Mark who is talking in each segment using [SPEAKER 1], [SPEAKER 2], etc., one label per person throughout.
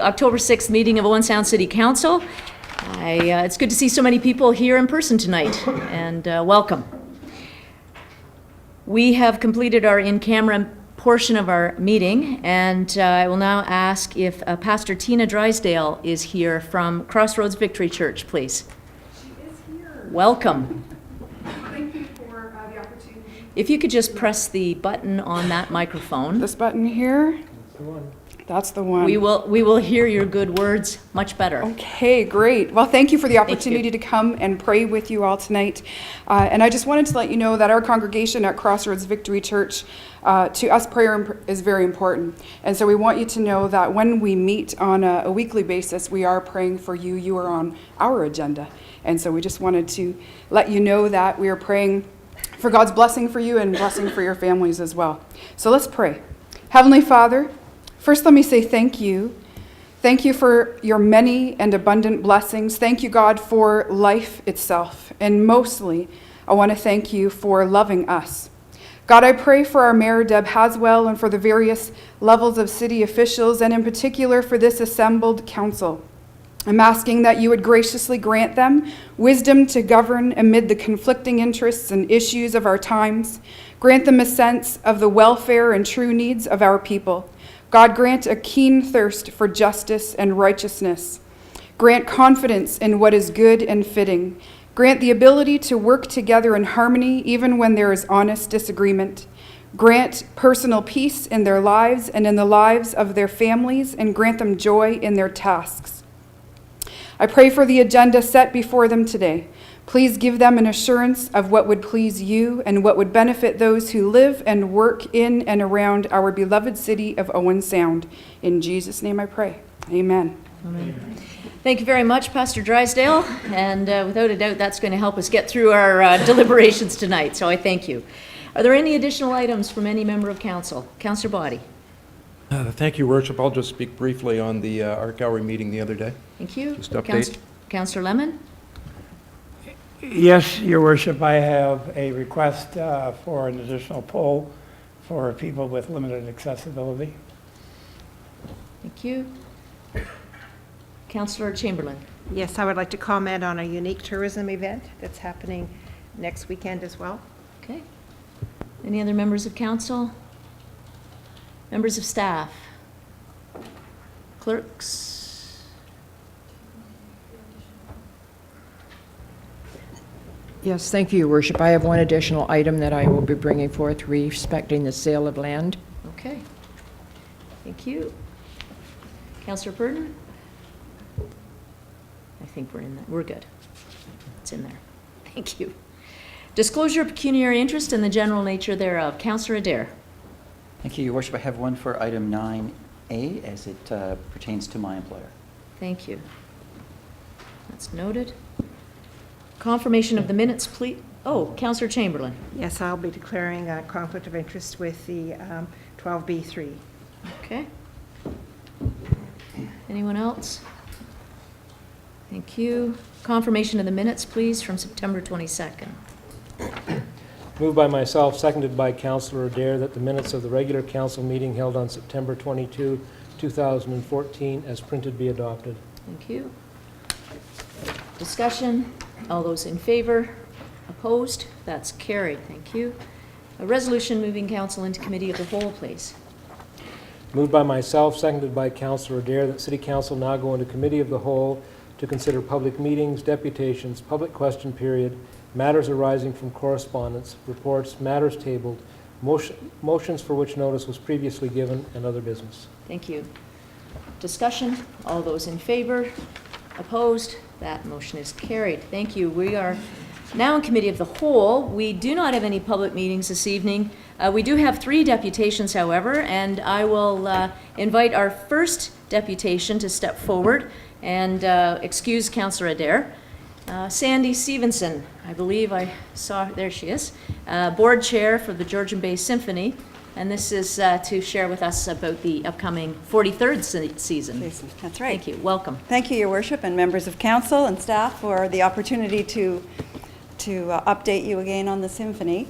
[SPEAKER 1] October 6th meeting of Owen Sound City Council. It's good to see so many people here in person tonight, and welcome. We have completed our in-camera portion of our meeting, and I will now ask if Pastor Tina Drysdale is here from Crossroads Victory Church, please.
[SPEAKER 2] She is here.
[SPEAKER 1] Welcome.
[SPEAKER 2] Thank you for the opportunity.
[SPEAKER 1] If you could just press the button on that microphone.
[SPEAKER 3] This button here? That's the one.
[SPEAKER 1] We will hear your good words much better.
[SPEAKER 3] Okay, great. Well, thank you for the opportunity to come and pray with you all tonight. And I just wanted to let you know that our congregation at Crossroads Victory Church, to us, prayer is very important. And so we want you to know that when we meet on a weekly basis, we are praying for you. You are on our agenda. And so we just wanted to let you know that we are praying for God's blessing for you and blessing for your families as well. So let's pray. Heavenly Father, first, let me say thank you. Thank you for your many and abundant blessings. Thank you, God, for life itself. And mostly, I want to thank you for loving us. God, I pray for our Mayor, Deb Haswell, and for the various levels of city officials, and in particular for this assembled council. I'm asking that you would graciously grant them wisdom to govern amid the conflicting interests and issues of our times. Grant them a sense of the welfare and true needs of our people. God, grant a keen thirst for justice and righteousness. Grant confidence in what is good and fitting. Grant the ability to work together in harmony even when there is honest disagreement. Grant personal peace in their lives and in the lives of their families, and grant them joy in their tasks. I pray for the agenda set before them today. Please give them an assurance of what would please you and what would benefit those who live and work in and around our beloved city of Owen Sound. In Jesus' name I pray. Amen.
[SPEAKER 1] Amen. Thank you very much, Pastor Drysdale. And without a doubt, that's going to help us get through our deliberations tonight. So I thank you. Are there any additional items from any member of council? Councillor Boddy.
[SPEAKER 4] Thank you, Worship. I'll just speak briefly on the Art Gallery meeting the other day.
[SPEAKER 1] Thank you.
[SPEAKER 4] Just update.
[SPEAKER 1] Councillor Lemon.
[SPEAKER 5] Yes, Your Worship, I have a request for an additional pole for people with limited accessibility.
[SPEAKER 1] Thank you. Councillor Chamberlain.
[SPEAKER 6] Yes, I would like to comment on a unique tourism event that's happening next weekend as well.
[SPEAKER 1] Okay. Any other members of council? Members of staff? Clerks?
[SPEAKER 7] Yes, thank you, Your Worship. I have one additional item that I will be bringing forth respecting the sale of land.
[SPEAKER 1] Okay. Thank you. Councillor Purdon? I think we're in that. We're good. It's in there. Thank you. Disclosure of pecuniary interest and the general nature thereof. Councillor Adair.
[SPEAKER 8] Thank you, Your Worship. I have one for item 9A as it pertains to my employer.
[SPEAKER 1] Thank you. That's noted. Confirmation of the minutes, please. Oh, Councillor Chamberlain.
[SPEAKER 6] Yes, I'll be declaring a conflict of interest with the 12B3.
[SPEAKER 1] Okay. Anyone else? Thank you. Confirmation of the minutes, please, from September 22nd.
[SPEAKER 9] Moved by myself, seconded by Councillor Adair, that the minutes of the regular council meeting held on September 22, 2014, as printed, be adopted.
[SPEAKER 1] Thank you. Discussion. All those in favor? Opposed? That's carried. Thank you. A resolution moving council into committee of the whole, please.
[SPEAKER 9] Moved by myself, seconded by Councillor Adair, that City Council now go into committee of the whole to consider public meetings, deputations, public question period, matters arising from correspondence, reports, matters tabled, motions for which notice was previously given, and other business.
[SPEAKER 1] Thank you. Discussion. All those in favor? Opposed? That motion is carried. Thank you. We are now in committee of the whole. We do not have any public meetings this evening. We do have 3 deputations, however, and I will invite our first deputation to step forward and excuse Councillor Adair. Sandy Stevenson, I believe I saw, there she is, board chair for the Georgian Bay Symphony, and this is to share with us about the upcoming 43rd season.
[SPEAKER 10] That's right.
[SPEAKER 1] Thank you. Welcome.
[SPEAKER 10] Thank you, Your Worship, and members of council and staff for the opportunity to update you again on the symphony.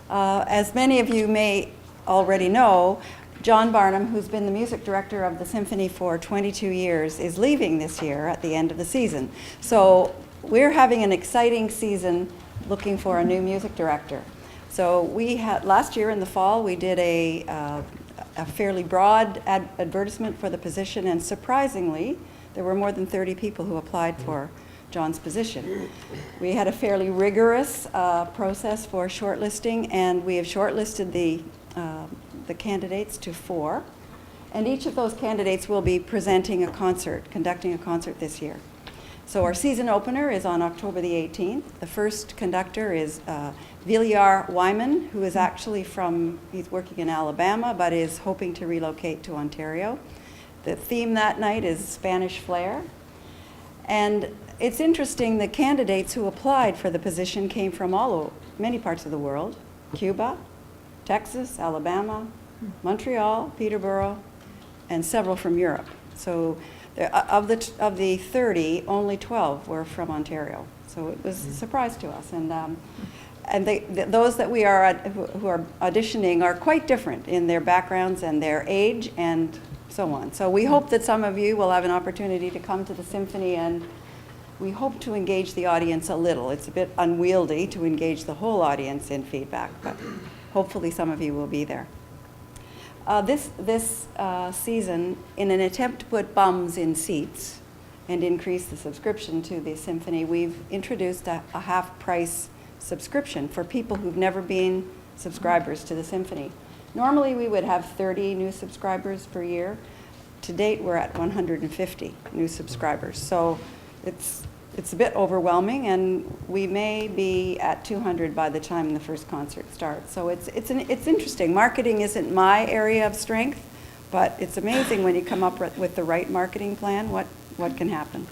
[SPEAKER 10] As many of you may already know, John Barnum, who's been the music director of the symphony for 22 years, is leaving this year at the end of the season. So we're having an exciting season looking for a new music director. So we had, last year in the fall, we did a fairly broad advertisement for the position, and surprisingly, there were more than 30 people who applied for John's position. We had a fairly rigorous process for shortlisting, and we have shortlisted the candidates to 4. And each of those candidates will be presenting a concert, conducting a concert this year. So our season opener is on October the 18th. The first conductor is Villar Wyman, who is actually he's working in Alabama, but is hoping to relocate to Ontario. The theme that night is Spanish Flair. And it's interesting, the candidates who applied for the position came from many parts of the world: Cuba, Texas, Alabama, Montreal, Peterborough, and several from Europe. So of the 30, only 12 were from Ontario. So it was a surprise to us. And those that who are auditioning are quite different in their backgrounds and their age and so on. So we hope that some of you will have an opportunity to come to the symphony, and we hope to engage the audience a little. It's a bit unwieldy to engage the whole audience in feedback, but hopefully some of you will be there. This season, in an attempt to put bums in seats and increase the subscription to the symphony, we've introduced a half-price subscription for people who've never been subscribers to the symphony. Normally, we would have 30 new subscribers per year. To date, we're at 150 new subscribers. So it's a bit overwhelming, and we may be at 200 by the time the first concert starts. So it's interesting. Marketing isn't my area of strength, but it's amazing when you come up with the right marketing plan, what can happen.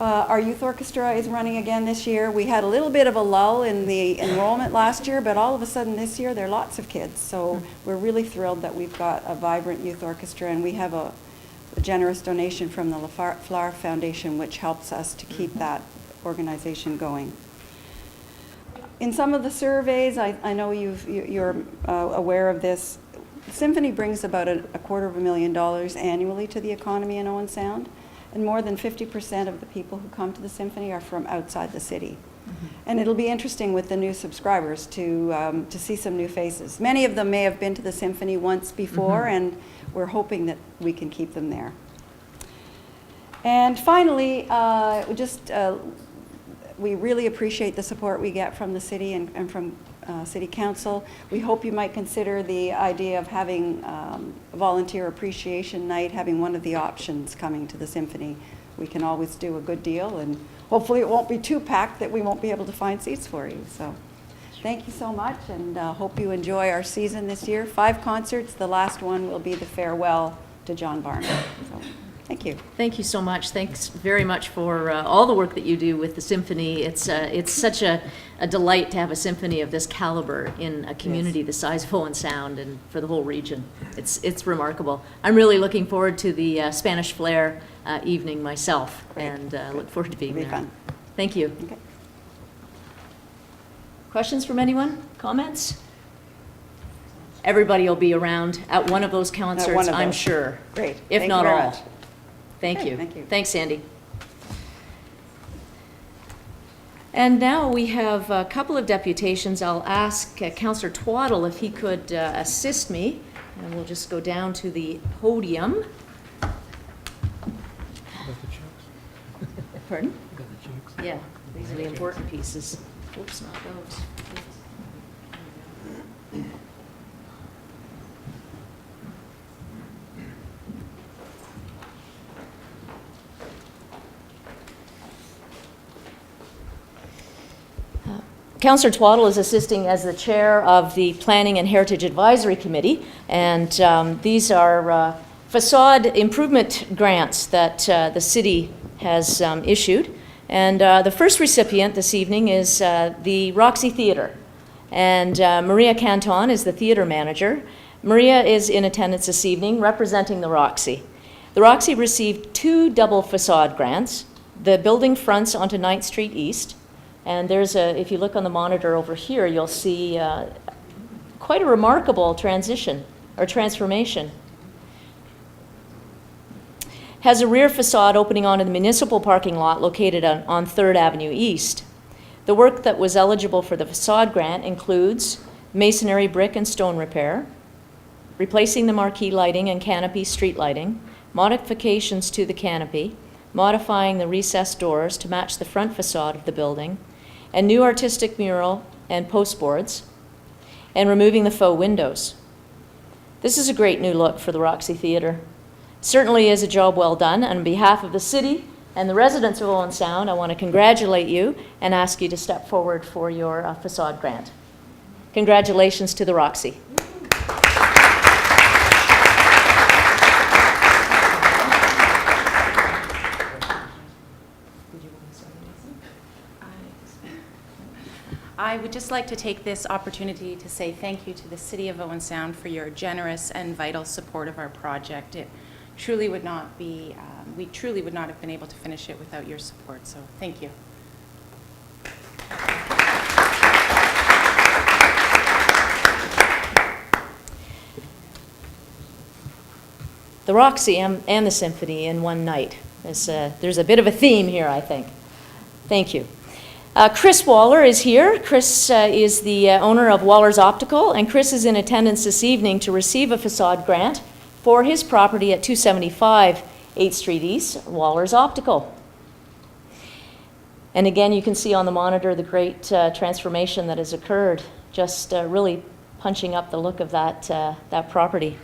[SPEAKER 10] Our youth orchestra is running again this year. We had a little bit of a lull in the enrollment last year, but all of a sudden this year there are lots of kids. So we're really thrilled that we've got a vibrant youth orchestra, and we have a generous donation from the Flower Foundation, which helps us to keep that organization going. In some of the surveys, I know you're aware of this, the symphony brings about $250,000 annually to the economy in Owen Sound, and more than 50% of the people who come to the symphony are from outside the city. Mm-hmm. And it'll be interesting with the new subscribers to see some new faces. Many of them may have been to the symphony once before, mm-hmm. and we're hoping that we can keep them there. And finally, we really appreciate the support we get from the city and from City Council. We hope you might consider the idea of having a volunteer appreciation night, having one of the options coming to the symphony. We can always do a good deal, and hopefully it won't be too packed that we won't be able to find seats for you. So thank you so much, and hope you enjoy our season this year. 5 concerts. The last one will be the farewell to John Barnum. So thank you.
[SPEAKER 1] Thank you so much. Thanks very much for all the work that you do with the symphony. It's such a delight to have a symphony of this caliber in a community the size of Owen Sound and for the whole region. It's remarkable. I'm really looking forward to the Spanish Flair evening myself. Great. And look forward to being there.
[SPEAKER 10] It'll be fun.
[SPEAKER 1] Thank you.
[SPEAKER 10] Okay.
[SPEAKER 1] Questions from anyone? Comments? Everybody will be around at one of those concerts, I'm sure.
[SPEAKER 10] Great.
[SPEAKER 1] If
[SPEAKER 10] Thank
[SPEAKER 1] not
[SPEAKER 10] you very
[SPEAKER 1] all.
[SPEAKER 10] much.
[SPEAKER 1] Thank
[SPEAKER 10] Okay,
[SPEAKER 1] you.
[SPEAKER 10] thank you.
[SPEAKER 1] Thanks, Sandy. And now we have a couple of deputations. I'll ask Councillor Twaddle if he could assist me, and we'll just go down to the podium. Pardon? Yeah, these are the important pieces. Oops, not those. Councillor Twaddle is assisting as the chair of the Planning and Heritage Advisory Committee, and these are facade improvement grants that the city has issued. And the first recipient this evening is the Roxy Theatre, and Maria Canton is the theatre manager. Maria is in attendance this evening representing the Roxy. The Roxy received 2 double facade grants. The building fronts onto 9th Street East, and there's if you look on the monitor over here, you'll see quite a remarkable transition or transformation. Has a rear facade opening onto the municipal parking lot located on 3rd Avenue East. The work that was eligible for the facade grant includes masonry, brick, and stone repair, replacing the marquee lighting and canopy street lighting, modifications to the canopy, modifying the recessed doors to match the front facade of the building, and new artistic mural and postboards, and removing the faux windows. This is a great new look for the Roxy Theatre. Certainly is a job well done, and on behalf of the city and the residents of Owen Sound, I want to congratulate you and ask you to step forward for your facade grant. Congratulations to the Roxy.
[SPEAKER 11] I would just like to take this opportunity to say thank you to the City of Owen Sound for your generous and vital support of our project. It truly would not be, we truly would not have been able to finish it without your support, so thank you.
[SPEAKER 1] The Roxy and the Symphony in one night. There's a bit of a theme here, I think. Thank you. Chris Waller is here. Chris is the owner of Waller's Optical, and Chris is in attendance this evening to receive a facade grant for his property at 275 8th Street East, Waller's Optical. And again, you can see on the monitor the great transformation that has occurred, just really punching up the look of that property.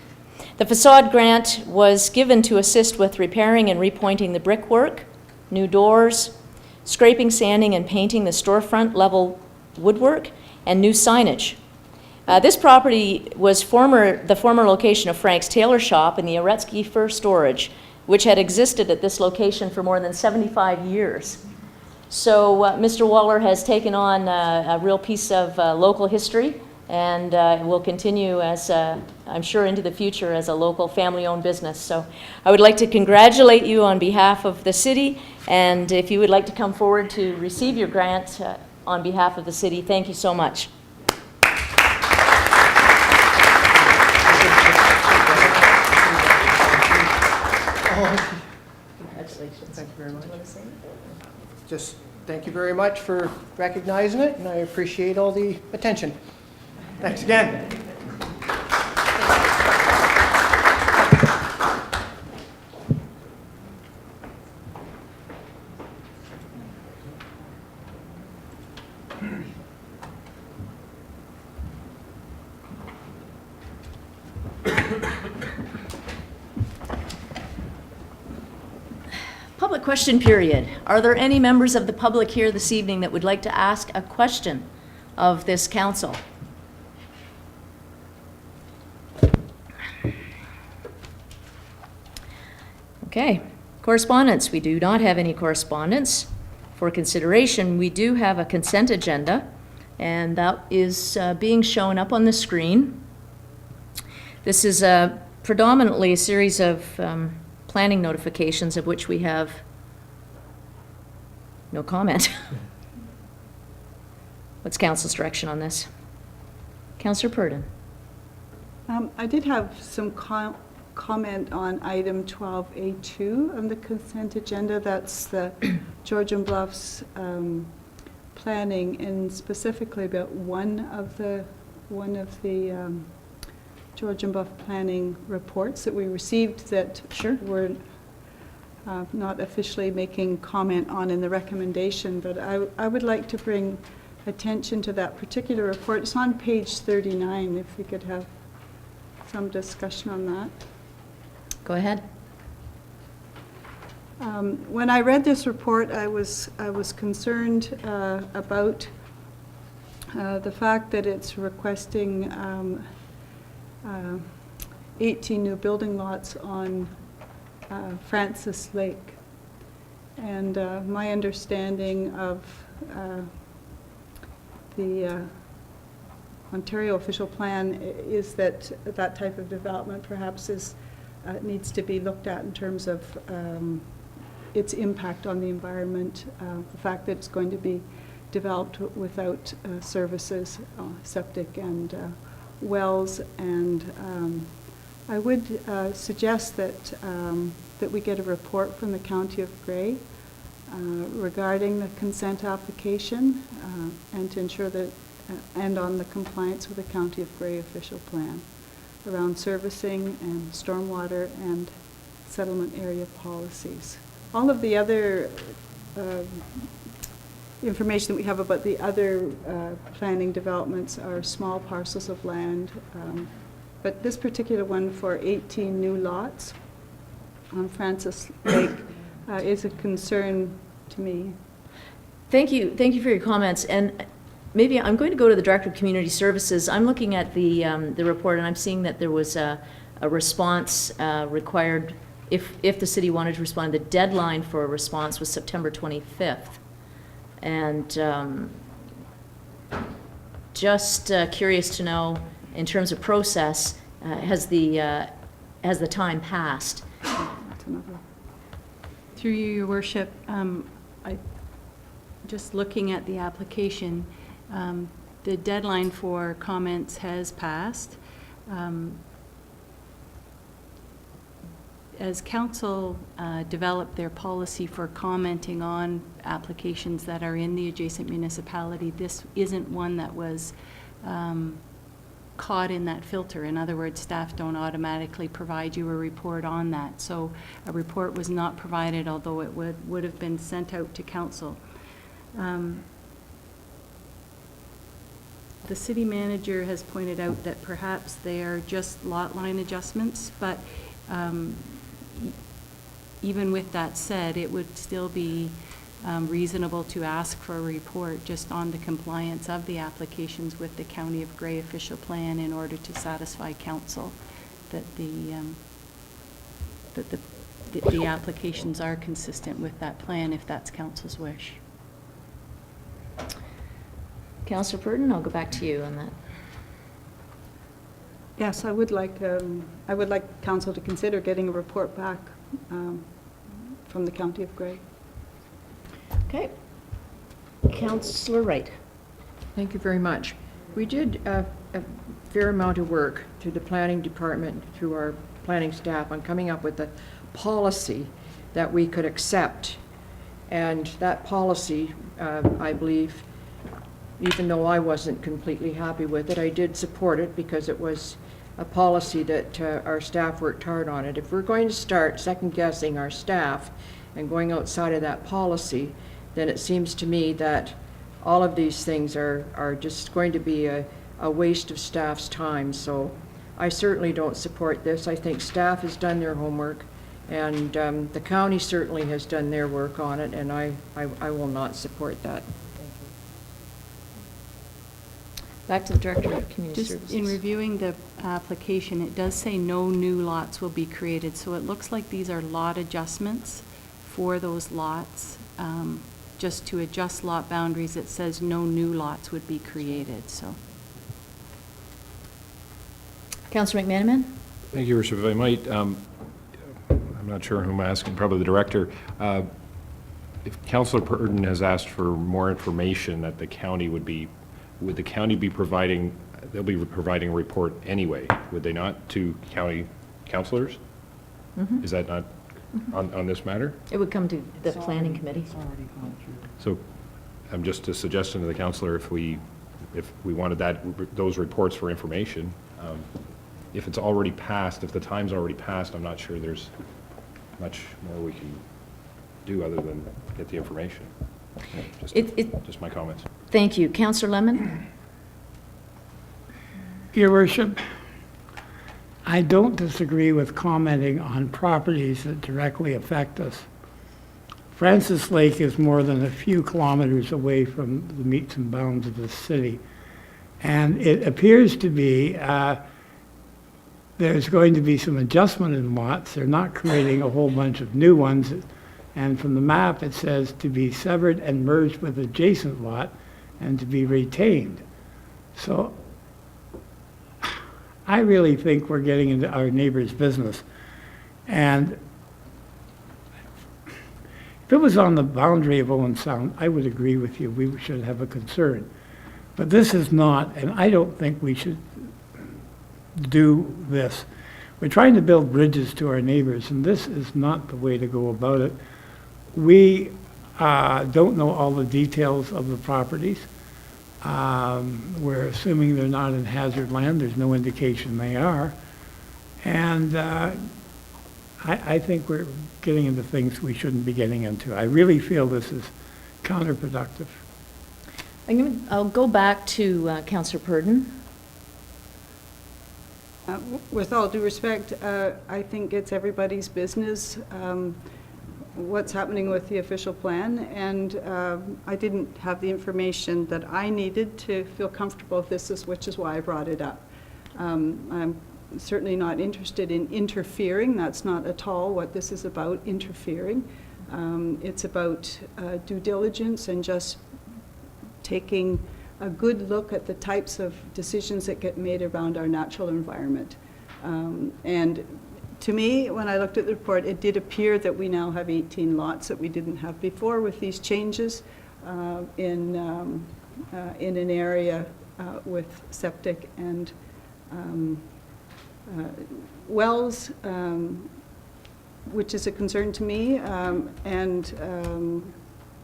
[SPEAKER 1] The facade grant was given to assist with repairing and repointing the brickwork, new doors, scraping, sanding, and painting the storefront level woodwork, and new signage. This property was the former location of Frank's Tailor Shop and the Aretsky Fur Storage, which had existed at this location for more than 75 years. So Mr. Waller has taken on a real piece of local history, and will continue as, I'm sure, into the future as a local family-owned business. So I would like to congratulate you on behalf of the city, and if you would like to come forward to receive your grant on behalf of the city, thank you so much. Congratulations.
[SPEAKER 12] Thank you very much.
[SPEAKER 1] Do you want to say anything?
[SPEAKER 12] Just thank you very much for recognizing it, and I appreciate all the attention. Thanks again.
[SPEAKER 1] Public question period. Are there any members of the public here this evening that would like to ask a question of this council? Okay, correspondence. We do not have any correspondence. For consideration, we do have a consent agenda, and that is being shown up on the screen. This is predominantly a series of planning notifications of which we have no comment. What's council's direction on this? Councillor Purdon.
[SPEAKER 13] I did have some comment on item 12A2 on the consent agenda. That's the Georgian Bluffs planning, and specifically about one of the Georgian Bluff planning reports that we received that we're not officially making comment on in the recommendation, but I would like to bring attention to that particular report. It's on page 39, if we could have some discussion on that.
[SPEAKER 1] Go ahead.
[SPEAKER 13] When I read this report, I was concerned about the fact that it's requesting 18 new building lots on Francis Lake. And my understanding of the Ontario official plan is that that type of development perhaps needs to be looked at in terms of its impact on the environment, the fact that it's going to be developed without services, septic and wells, and I would suggest that, that we get a report from the County of Grey regarding the consent application and to ensure that, and on the compliance with the County of Grey official plan around servicing and stormwater and settlement area policies. All of the other information that we have about the other planning developments are small parcels of land, but this particular one for 18 new lots on Francis Lake is a concern to me.
[SPEAKER 1] Thank you for your comments, and maybe I'm going to go to the Director of Community Services. I'm looking at the report, and I'm seeing that there was a response required if the city wanted to respond. The deadline for a response was September 25th. And just curious to know, in terms of process, has the time passed?
[SPEAKER 14] Through you, Your Worship, just looking at the application, the deadline for comments has passed. As council developed their policy for commenting on applications that are in the adjacent municipality, this isn't one that was caught in that filter. In other words, staff don't automatically provide you a report on that. So a report was not provided, although it would have been sent out to council. The city manager has pointed out that perhaps they are just lot line adjustments, but even with that said, it would still be reasonable to ask for a report just on the compliance of the applications with the County of Grey official plan in order to satisfy council that the applications are consistent with that plan, if that's council's wish.
[SPEAKER 1] Councillor Purdon, I'll go back to you on that.
[SPEAKER 13] Yes, I would like council to consider getting a report back from the County of Grey.
[SPEAKER 1] Okay. Councillor Wright.
[SPEAKER 7] Thank you very much. We did a fair amount of work through the planning department, through our planning staff, on coming up with a policy that we could accept. And that policy, I believe, even though I wasn't completely happy with it, I did support it because it was a policy that our staff worked hard on it. If we're going to start second-guessing our staff and going outside of that policy, then it seems to me that all of these things are just going to be a waste of staff's time. So I certainly don't support this. I think staff has done their homework, and the county certainly has done their work on it, and I will not support that.
[SPEAKER 1] Back to the Director of Community
[SPEAKER 14] Just
[SPEAKER 1] Services.
[SPEAKER 14] in reviewing the application, it does say no new lots will be created. So it looks like these are lot adjustments for those lots. Just to adjust lot boundaries, it says no new lots would be created. So,
[SPEAKER 1] Councillor McManaman.
[SPEAKER 15] Thank you, Worship. If I might, I'm not sure who I'm asking, probably the Director. If Councillor Purdon has asked for more information that the county would the county be providing, they'll be providing a report anyway, would they not, to county councillors?
[SPEAKER 1] Mm-hmm.
[SPEAKER 15] Is that not on this matter?
[SPEAKER 1] It would come to the planning committee.
[SPEAKER 15] So I'm just a suggestion to the councillor, if we wanted those reports for information, if it's already passed, if the time's already passed, I'm not sure there's much more we can do other than get the information. Just my comments.
[SPEAKER 1] Thank you. Councillor Lemon?
[SPEAKER 5] Your Worship, I don't disagree with commenting on properties that directly affect us. Francis Lake is more than a few kilometers away from the metes and bounds of the city. And it appears to be there's going to be some adjustment in lots. They're not creating a whole bunch of new ones. And from the map, it says to be severed and merged with adjacent lot and to be retained. So I really think we're getting into our neighbor's business. And if it was on the boundary of Owen Sound, I would agree with you. We should have a concern. But this is not, and I don't think we should do this. we're trying to build bridges to our neighbors, and this is not the way to go about it. We don't know all the details of the properties. We're assuming they're not in hazard land. There's no indication they are. And I think we're getting into things we shouldn't be getting into. I really feel this is counterproductive.
[SPEAKER 1] I'll go back to Councillor Purdon.
[SPEAKER 13] With all due respect, I think it's everybody's business what's happening with the official plan, and I didn't have the information that I needed to feel comfortable with this, which is why I brought it up. I'm certainly not interested in interfering. That's not at all what this is about, interfering. It's about due diligence and just taking a good look at the types of decisions that get made around our natural environment. And to me, when I looked at the report, it did appear that we now have 18 lots that we didn't have before with these changes in an area with septic and wells, which is a concern to me, and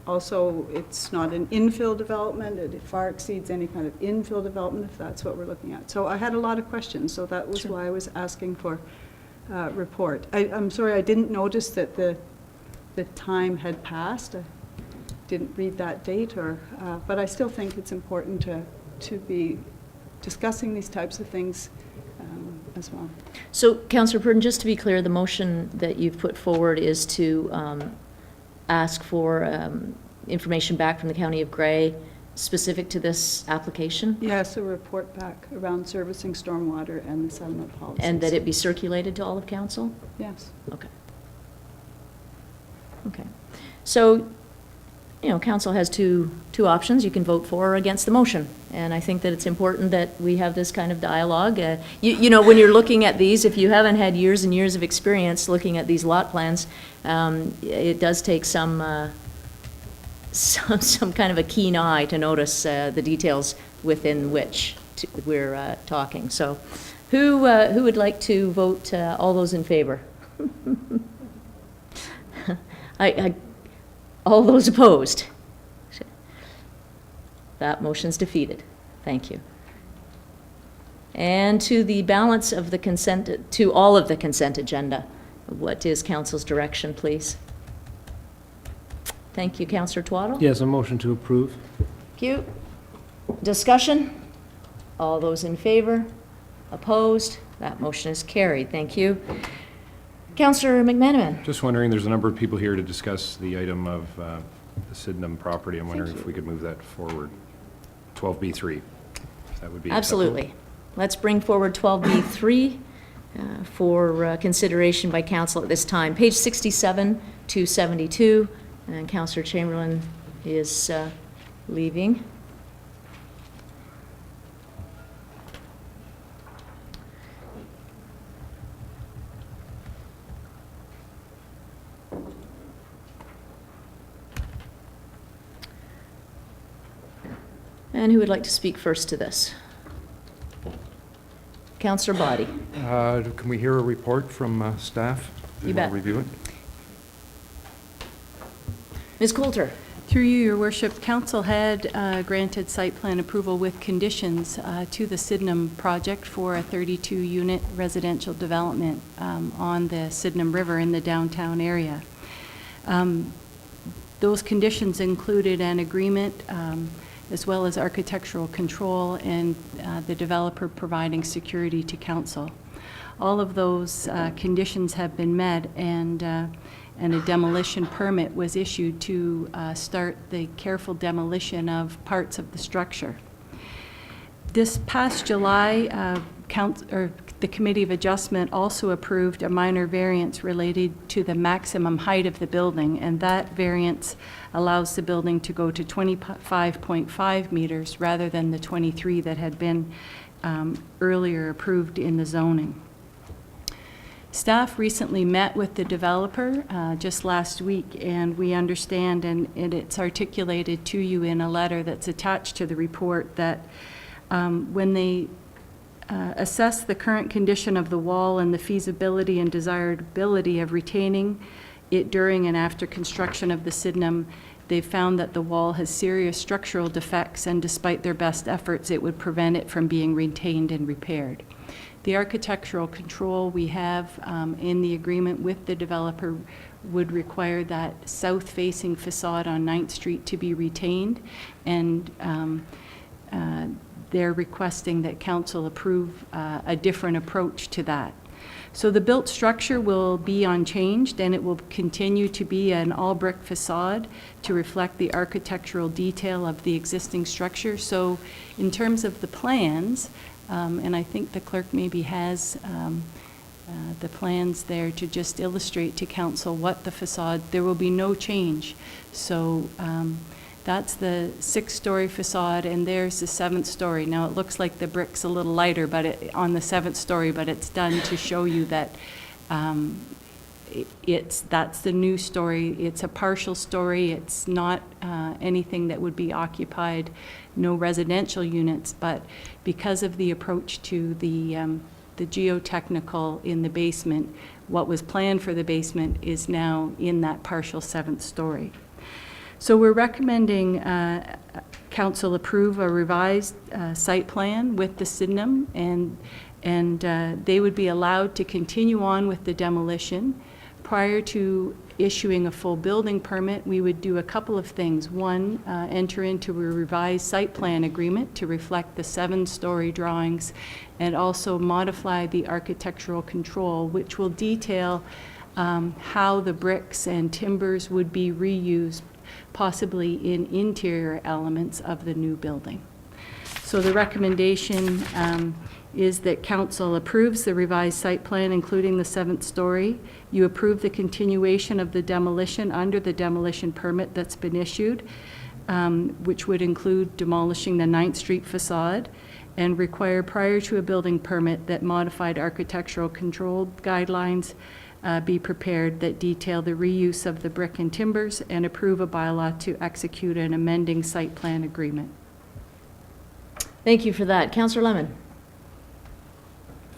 [SPEAKER 13] also it's not an infill development. It far exceeds any kind of infill development, if that's what we're looking at. So I had a lot of questions, so that was why I was asking for report. I'm sorry, I didn't notice that the time had passed. I didn't read that date, but I still think it's important to be discussing these types of things as well.
[SPEAKER 1] So, Councillor Purdon, just to be clear, the motion that you've put forward is to ask for information back from the County of Grey specific to this application?
[SPEAKER 13] Yes, a report back around servicing stormwater and the settlement policies.
[SPEAKER 1] And that it be circulated to all of council?
[SPEAKER 13] Yes.
[SPEAKER 1] Okay. Okay. So, you know, council has two options. You can vote for or against the motion. And I think that it's important that we have this kind of dialogue. You know, when you're looking at these, if you haven't had years and years of experience looking at these lot plans, it does take some kind of a keen eye to notice the details within which we're talking. So who would like to vote all those in favor? All those opposed? That motion's defeated. Thank you. And to the balance of the consent, to all of the consent agenda, what is council's direction, please? Thank you, Councillor Twaddle.
[SPEAKER 9] Yes, a motion to approve.
[SPEAKER 1] Thank you. Discussion? All those in favor? Opposed? That motion is carried. Thank you. Councillor McManaman.
[SPEAKER 15] Just wondering, there's a number of people here to discuss the item of the Sydenham property. I'm wondering if we could move that forward. 12B3. That would be
[SPEAKER 1] Absolutely.
[SPEAKER 15] acceptable.
[SPEAKER 1] Let's bring forward 12B3 for consideration by council at this time. Page 67 to 72, and Councillor Chamberlain is leaving. And who would like to speak first to this? Councillor Boddy.
[SPEAKER 4] Can we hear a report from staff?
[SPEAKER 1] You bet.
[SPEAKER 4] Review it.
[SPEAKER 1] Ms. Coulter.
[SPEAKER 14] Through you, Your Worship, Council had granted site plan approval with conditions to the Sydenham project for a 32-unit residential development on the Sydenham River in the downtown area. Those conditions included an agreement as well as architectural control and the developer providing security to council. All of those conditions have been met, and a demolition permit was issued to start the careful demolition of parts of the structure. This past July, the Committee of Adjustment also approved a minor variance related to the maximum height of the building, and that variance allows the building to go to 25.5 meters rather than the 23 that had been earlier approved in the zoning. Staff recently met with the developer just last week, and we understand, and it's articulated to you in a letter that's attached to the report, that when they assess the current condition of the wall and the feasibility and desirability of retaining it during and after construction of the Sydenham. They've found that the wall has serious structural defects, and despite their best efforts, it would prevent it from being retained and repaired. The architectural control we have in the agreement with the developer would require that south-facing facade on 9th Street to be retained, and they're requesting that council approve a different approach to that. So the built structure will be unchanged, and it will continue to be an all-brick facade to reflect the architectural detail of the existing structure. So in terms of the plans, and I think the clerk maybe has the plans there to just illustrate to council what the facade, there will be no change. So that's the 6-story facade, and there's the 7th story. Now it looks like the brick's a little lighter but on the 7th story, but it's done to show you that that's the new story. It's a partial story. It's not anything that would be occupied, no residential units, but because of the approach to the geotechnical in the basement, what was planned for the basement is now in that partial 7th story. So we're recommending council approve a revised site plan with the Sydenham, and they would be allowed to continue on with the demolition. Prior to issuing a full building permit, we would do a couple of things. One, enter into a revised site plan agreement to reflect the 7-story drawings, and also modify the architectural control, which will detail how the bricks and timbers would be reused, possibly in interior elements of the new building. So the recommendation is that council approves the revised site plan, including the 7th story. You approve the continuation of the demolition under the demolition permit that's been issued, which would include demolishing the 9th Street facade, and require prior to a building permit that modified architectural control guidelines be prepared that detail the reuse of the brick and timbers, and approve a bylaw to execute an amending site plan agreement.
[SPEAKER 1] Thank you for that. Councillor Lemon.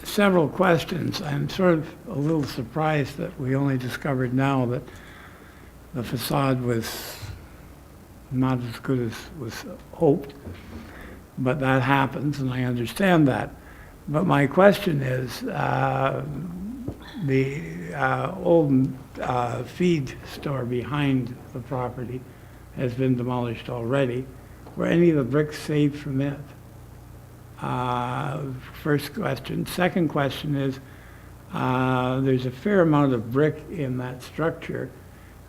[SPEAKER 5] Several questions. I'm sort of a little surprised that we only discovered now that the facade was not as good as was hoped, but that happens, and I understand that. But my question is, the old feed store behind the property has been demolished already. Were any of the bricks saved from it? First question. Second question is, there's a fair amount of brick in that structure,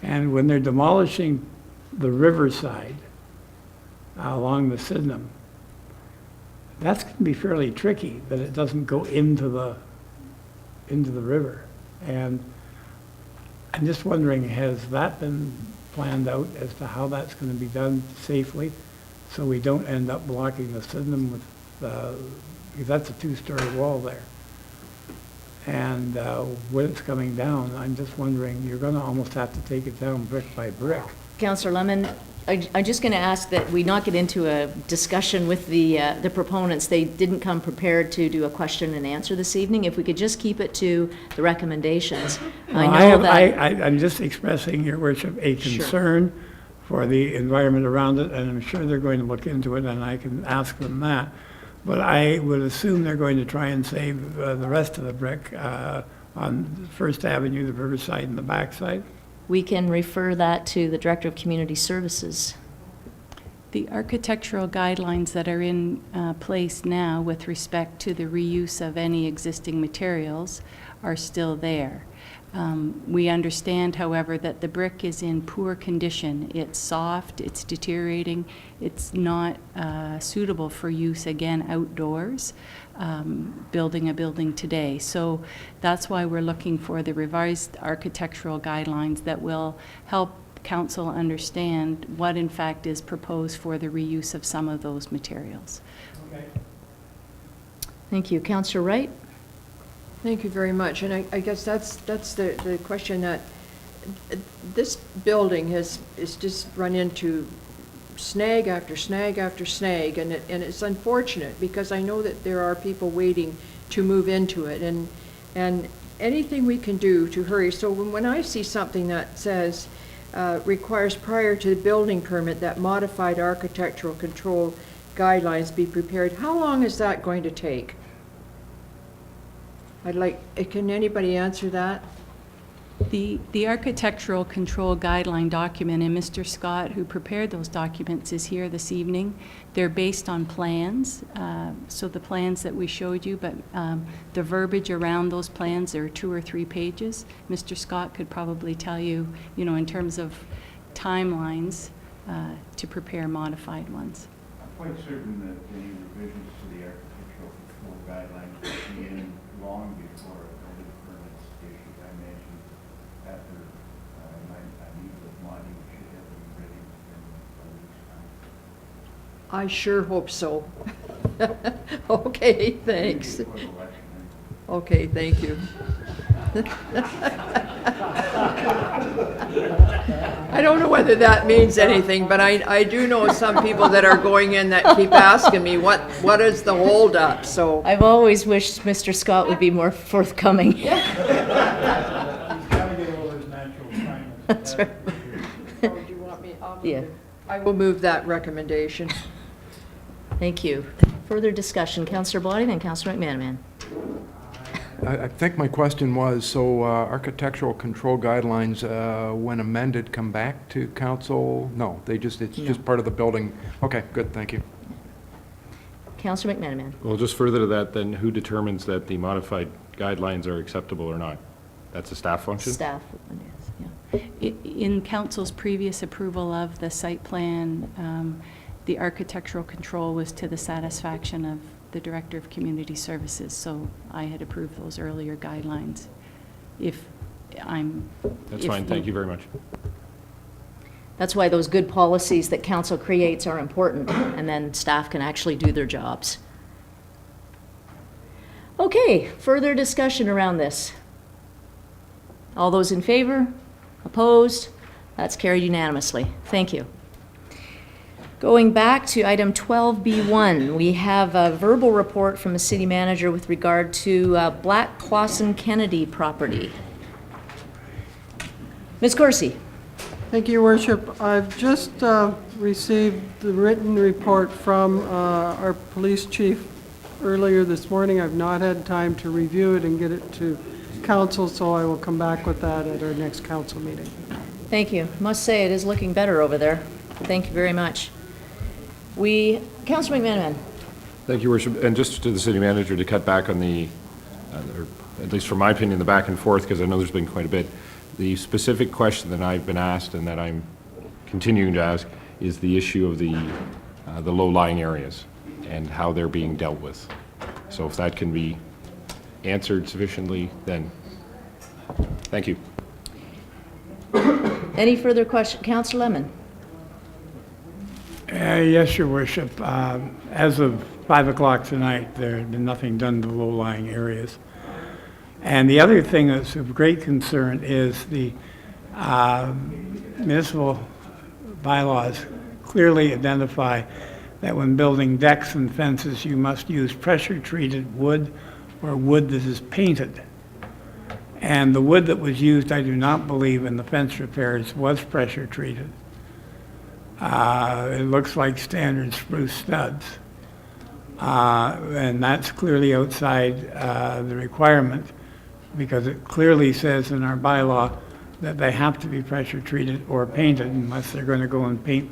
[SPEAKER 5] and when they're demolishing the riverside along the Sydenham, that's going to be fairly tricky, that it doesn't go into the river. And I'm just wondering, has that been planned out as to how that's going to be done safely, so we don't end up blocking the Sydenham with because that's a 2-story wall there. And when it's coming down, I'm just wondering, you're going to almost have to take it down brick by brick.
[SPEAKER 1] Councillor Lemon, I'm just going to ask that we not get into a discussion with the proponents. They didn't come prepared to do a question and answer this evening. If we could just keep it to the recommendations.
[SPEAKER 5] I'm just expressing, Your Worship, a concern for the environment around it, and I'm sure they're going to look into it, and I can ask them that. But I would assume they're going to try and save the rest of the brick on First Avenue, the Riverside, and the backside.
[SPEAKER 1] We can refer that to the Director of Community Services.
[SPEAKER 14] The architectural guidelines that are in place now with respect to the reuse of any existing materials are still there. We understand, however, that the brick is in poor condition. It's soft, it's deteriorating, it's not suitable for use again outdoors, building a building today. So that's why we're looking for the revised architectural guidelines that will help council understand what in fact is proposed for the reuse of some of those materials.
[SPEAKER 5] Okay.
[SPEAKER 1] Thank you. Councillor Wright?
[SPEAKER 7] Thank you very much. And I guess that's the question, that this building is just run into snag after snag after snag, and it's unfortunate, because I know that there are people waiting to move into it, and anything we can do to hurry. So when I see something that says requires prior to the building permit that modified architectural control guidelines be prepared, how long is that going to take? Can anybody answer that?
[SPEAKER 14] The architectural control guideline document, and Mr. Scott, who prepared those documents, is here this evening. They're based on plans, so the plans that we showed you, but the verbiage around those plans are 2 or 3 pages. Mr. Scott could probably tell you, in terms of timelines, to prepare modified ones.
[SPEAKER 16] I'm quite certain that any revisions to the architectural control guidelines will be in long before a building permit's issued. I imagine after I meet with Monty, we should have them ready in a week's time.
[SPEAKER 7] I sure hope so. Okay, thanks. Okay, thank you. I don't know whether that means anything, but I do know some people that are going in that keep asking me, what is the holdup? So
[SPEAKER 1] I've always wished Mr. Scott would be more forthcoming.
[SPEAKER 5] He's got to get over his natural climate.
[SPEAKER 1] That's right.
[SPEAKER 7] do you want me?
[SPEAKER 1] Yeah.
[SPEAKER 7] I will move that recommendation.
[SPEAKER 1] Thank you. Further discussion, Councillor Body, then Councillor McManaman.
[SPEAKER 4] I think my question was, so architectural control guidelines, when amended, come back to council? No, it's just part of the building. Okay, good, thank you.
[SPEAKER 1] Councillor McManaman.
[SPEAKER 15] Well, just further to that, then who determines that the modified guidelines are acceptable or not? That's a staff function?
[SPEAKER 1] Staff, yes, yeah.
[SPEAKER 14] In council's previous approval of the site plan, the architectural control was to the satisfaction of the Director of Community Services, so I had approved those earlier guidelines.
[SPEAKER 15] That's fine, thank you very much.
[SPEAKER 1] That's why those good policies that council creates are important, and then staff can actually do their jobs. Okay, further discussion around this. All those in favor? Opposed? That's carried unanimously. Thank you. Going back to item 12B1, we have a verbal report from the city manager with regard to Black Clawson Kennedy Property. Ms. Corsi.
[SPEAKER 17] Thank you, Your Worship. I've just received the written report from our police chief earlier this morning. I've not had time to review it and get it to council, so I will come back with that at our next council meeting.
[SPEAKER 1] Thank you. Must say it is looking better over there. Thank you very much. Councillor McManaman.
[SPEAKER 15] Thank you, Worship. And just to the city manager to cut back on the, or at least from my opinion, the back and forth, because I know there's been quite a bit. The specific question that I've been asked and that I'm continuing to ask is the issue of the low-lying areas and how they're being dealt with. So if that can be answered sufficiently, then thank you.
[SPEAKER 1] Any further question? Councillor Lemon.
[SPEAKER 5] Yes, Your Worship. As of 5 o'clock tonight, there had been nothing done to low-lying areas. And the other thing that's of great concern is the municipal bylaws clearly identify that when building decks and fences, you must use pressure-treated wood or wood that is painted. And the wood that was used, I do not believe, in the fence repairs was pressure-treated. It looks like standard spruce studs. And that's clearly outside the requirement, because it clearly says in our bylaw that they have to be pressure treated or painted unless they're going to go and paint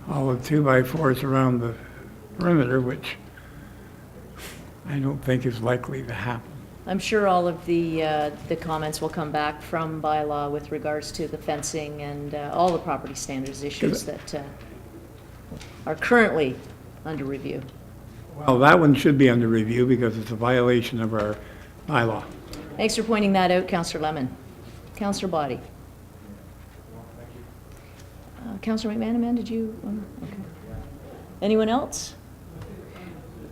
[SPEAKER 5] all the 2x4s around the perimeter, which I don't think is likely to happen.
[SPEAKER 1] I'm sure all of the comments will come back from bylaw with regards to the fencing and all the property standards issues that are currently under review.
[SPEAKER 5] Well, that one should be under review because it's a violation of our bylaw.
[SPEAKER 1] Thanks for pointing that out, Councillor Lemon. Councillor Body. Councillor McManaman, did you? Okay. Anyone else?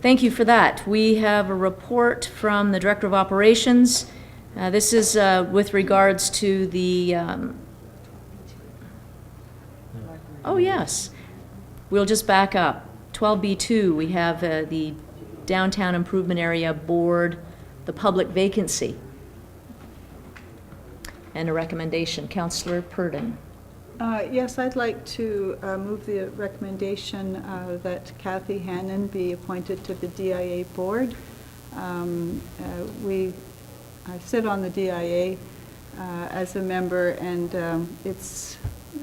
[SPEAKER 1] Thank you for that. We have a report from the Director of Operations. This is with regards to the, oh yes, We'll just back up. 12B2, we have the Downtown Improvement Area Board, the public vacancy, and a recommendation. Councillor Purdon.
[SPEAKER 13] Yes, I'd like to move the recommendation that Kathy Hannen be appointed to the DIA board. I sit on the DIA as a member, and it's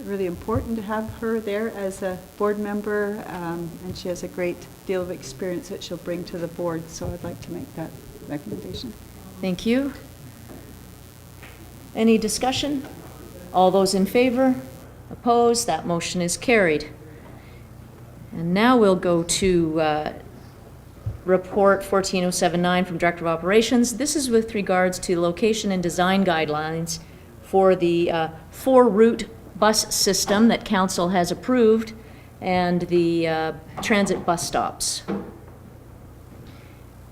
[SPEAKER 13] really important to have her there as a board member, and she has a great deal of experience that she'll bring to the board, so I'd like to make that recommendation.
[SPEAKER 1] Thank you. Any discussion? All those in favor? Opposed? That motion is carried. And now we'll go to Report 14079 from Director of Operations. This is with regards to location and design guidelines for the 4-route bus system that Council has approved and the transit bus stops.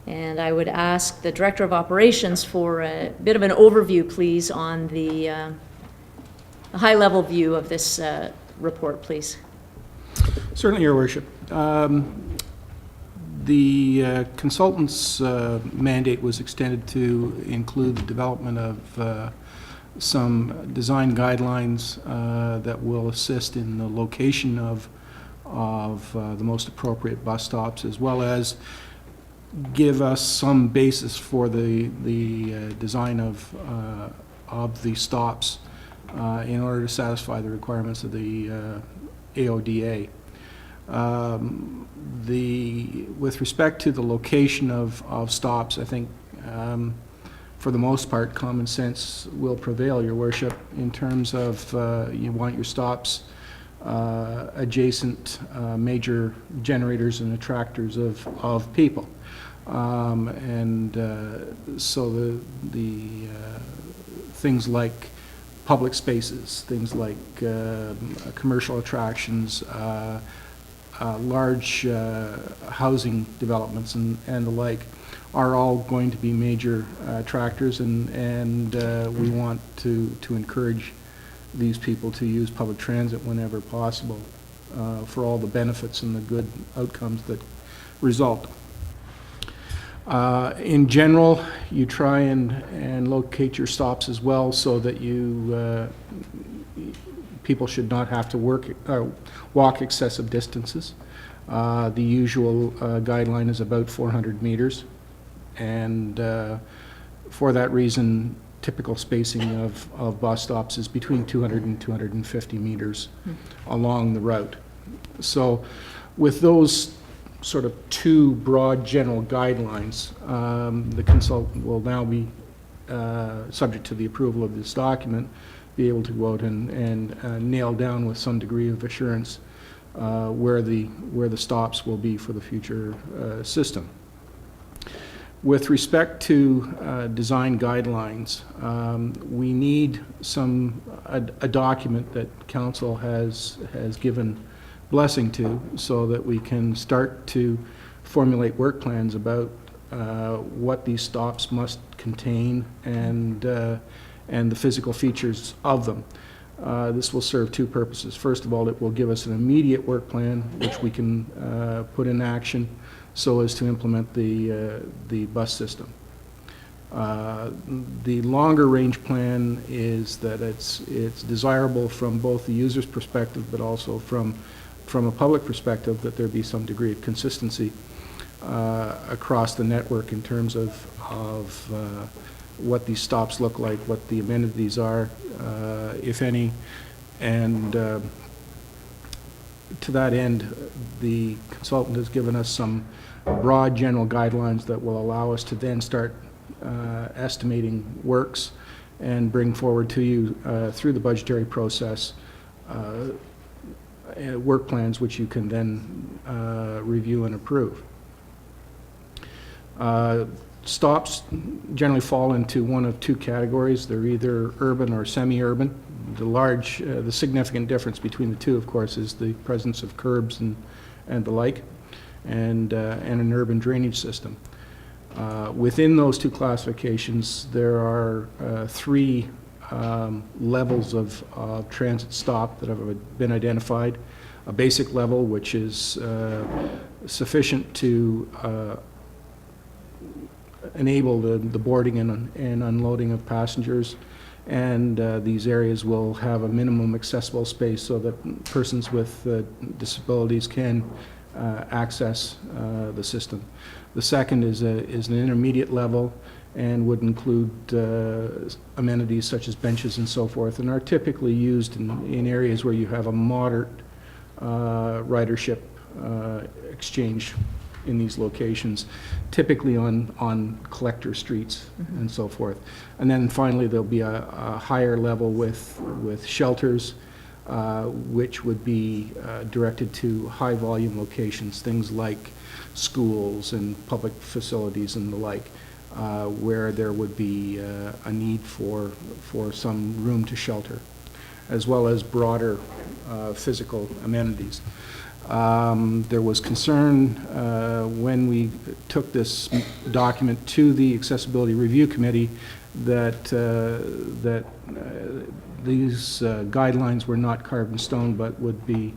[SPEAKER 1] And I would ask the Director of Operations for a bit of an overview, please, on the high-level view of this report, please.
[SPEAKER 18] Certainly, Your Worship. The consultant's mandate was extended to include the development of some design guidelines that will assist in the location of the most appropriate bus stops, as well as give us some basis for the design of the stops in order to satisfy the requirements of the AODA. With respect to the location of stops, I think for the most part common sense will prevail, Your Worship, in terms of you want your stops adjacent major generators and attractors of people. So the things like public spaces, things like commercial attractions, large housing developments and the like are all going to be major attractors, and we want to encourage these people to use public transit whenever possible for all the benefits and the good outcomes that result. In general, you try and locate your stops as well so that people should not have to walk excessive distances. The usual guideline is about 400 meters, and for that reason, typical spacing of bus stops is between 200 and 250 meters along the route. So with those sort of two broad general guidelines, the consultant will now be, subject to the approval of this document, be able to go out and nail down with some degree of assurance where the stops will be for the future system. With respect to design guidelines, we need a document that Council has given blessing to, so that we can start to formulate work plans about what these stops must contain and the physical features of them. This will serve two purposes. First of all, it will give us an immediate work plan which we can put in action so as to implement the bus system. The longer range plan is that it's desirable from both the user's perspective but also from a public perspective that there be some degree of consistency across the network in terms of what these stops look like, what the amenities are, if any, and to that end, the consultant has given us some broad general guidelines that will allow us to then start estimating works and bring forward to you through the budgetary process work plans which you can then review and approve. Stops generally fall into one of two categories. They're either urban or semi-urban. The significant difference between the two, of course, is the presence of curbs and the like, and an urban drainage system. Within those two classifications, there are three levels of transit stop that have been identified. a basic level, which is sufficient to enable the boarding and unloading of passengers. And these areas will have a minimum accessible space so that persons with disabilities can access the system. The second is an intermediate level and would include amenities such as benches and so forth, and are typically used in areas where you have a moderate ridership exchange in these locations, typically on collector streets and so forth. And then finally, there'll be a higher level with shelters, which would be directed to high volume locations, things like schools and public facilities and the like, where there would be a need for some room to shelter, as well as broader physical amenities. There was concern when we took this document to the Accessibility Review Committee that these guidelines were not carved in stone but would be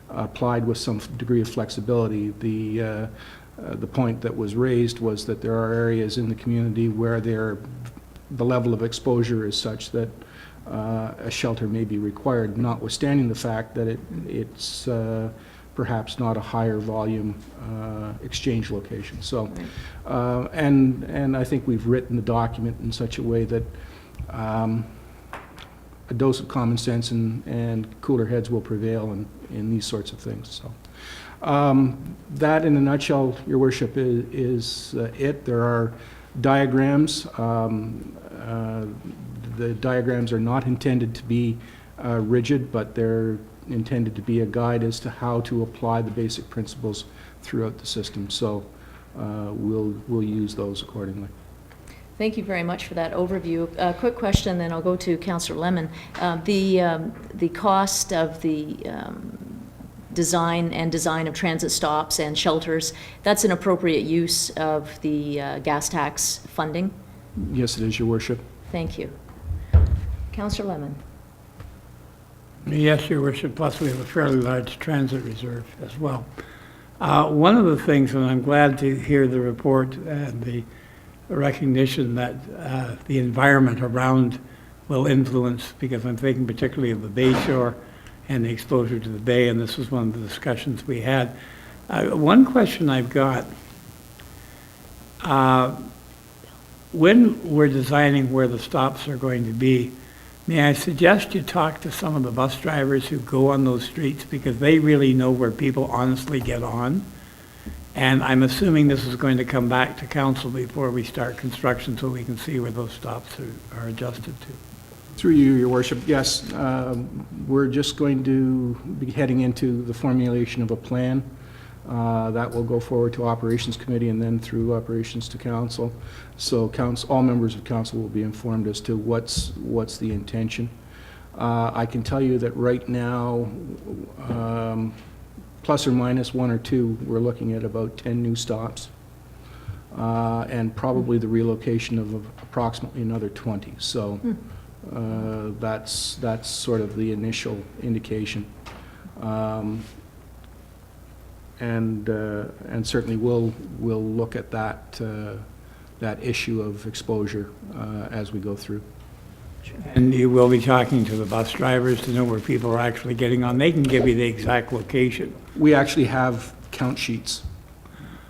[SPEAKER 18] applied with some degree of flexibility. The point that was raised was that there are areas in the community where the level of exposure is such that a shelter may be required, notwithstanding the fact that it's perhaps not a higher volume exchange location. So, and I think we've written the document in such a way that a dose of common sense and cooler heads will prevail in these sorts of things. So. That, in a nutshell, Your Worship, is it. There are diagrams. The diagrams are not intended to be rigid, but they're intended to be a guide as to how to apply the basic principles throughout the system. So we'll use those accordingly.
[SPEAKER 1] Thank you very much for that overview. A quick question, then I'll go to Councillor Lemon. The cost of the design of transit stops and shelters, that's an appropriate use of the gas tax funding?
[SPEAKER 18] Yes, it is, Your Worship.
[SPEAKER 1] Thank you. Councillor Lemon.
[SPEAKER 5] Yes, Your Worship, plus we have a fairly large transit reserve as well. One of the things, and I'm glad to hear the report and the recognition that the environment around will influence, because I'm thinking particularly of the Bay Shore and the exposure to the Bay, and this was one of the discussions we had. One question I've got, when we're designing where the stops are going to be, may I suggest you talk to some of the bus drivers who go on those streets, because they really know where people honestly get on. And I'm assuming this is going to come back to council before we start construction so we can see where those stops are adjusted to.
[SPEAKER 18] Through you, Your Worship, yes. We're just going to be heading into the formulation of a plan that will go forward to Operations Committee and then through Operations to Council. So all members of Council will be informed as to what's the intention. I can tell you that right now, plus or minus one or two, we're looking at about 10 new stops, and probably the relocation of approximately another 20. So that's sort of the initial indication. And certainly we'll look at that issue of exposure as we go through.
[SPEAKER 5] And you will be talking to the bus drivers to know where people are actually getting on. They can give you the exact location.
[SPEAKER 18] We actually have count sheets.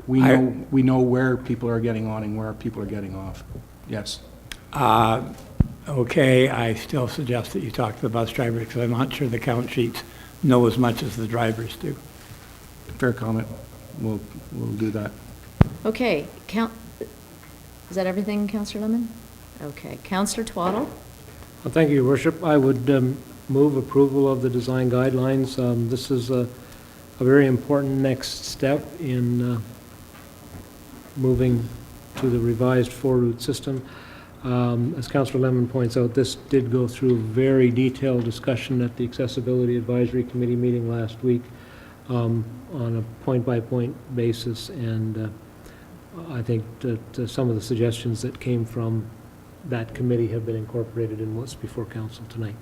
[SPEAKER 18] We know where people are getting on and where people are getting off. Yes.
[SPEAKER 5] Okay, I still suggest that you talk to the bus drivers, because I'm not sure the count sheets know as much as the drivers do.
[SPEAKER 18] Fair comment. We'll do that.
[SPEAKER 1] Okay, is that everything, Councillor Lemon? Okay, Councillor Twaddle.
[SPEAKER 9] Well, thank you, Your Worship. I would move approval of the design guidelines. This is a very important next step in moving to the revised four-route system. As Councillor Lemon points out, this did go through very detailed discussion at the Accessibility Advisory Committee meeting last week on a point-by-point basis, and I think that some of the suggestions that came from that committee have been incorporated in what's before Council tonight.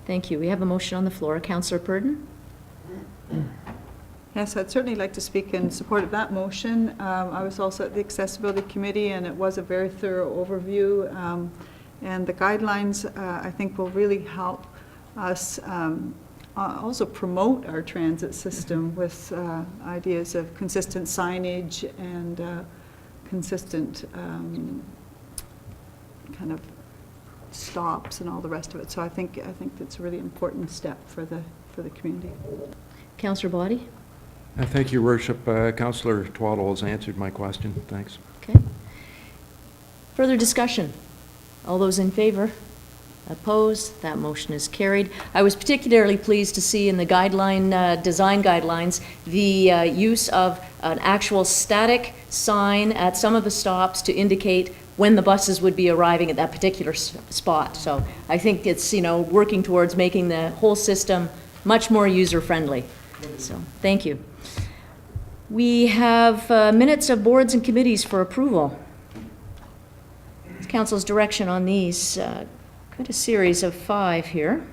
[SPEAKER 1] Thank you. We have a motion on the floor. Councillor Purdon?
[SPEAKER 13] Yes, I'd certainly like to speak in support of that motion. I was also at the Accessibility Committee, and it was a very thorough overview. And the guidelines, I think, will really help us also promote our transit system with ideas of consistent signage and consistent kind of stops and all the rest of it. So I think that's a really important step for the community.
[SPEAKER 1] Councillor Body?
[SPEAKER 4] Thank you, Worship. Councillor Twaddle has answered my question. Thanks.
[SPEAKER 1] Okay. Further discussion? All those in favor? Opposed? That motion is carried. I was particularly pleased to see in the design guidelines the use of an actual static sign at some of the stops to indicate when the buses would be arriving at that particular spot. So I think it's, working towards making the whole system much more user-friendly. So thank you. We have minutes of boards and committees for approval. Council's direction on these, quite a series of 5 here.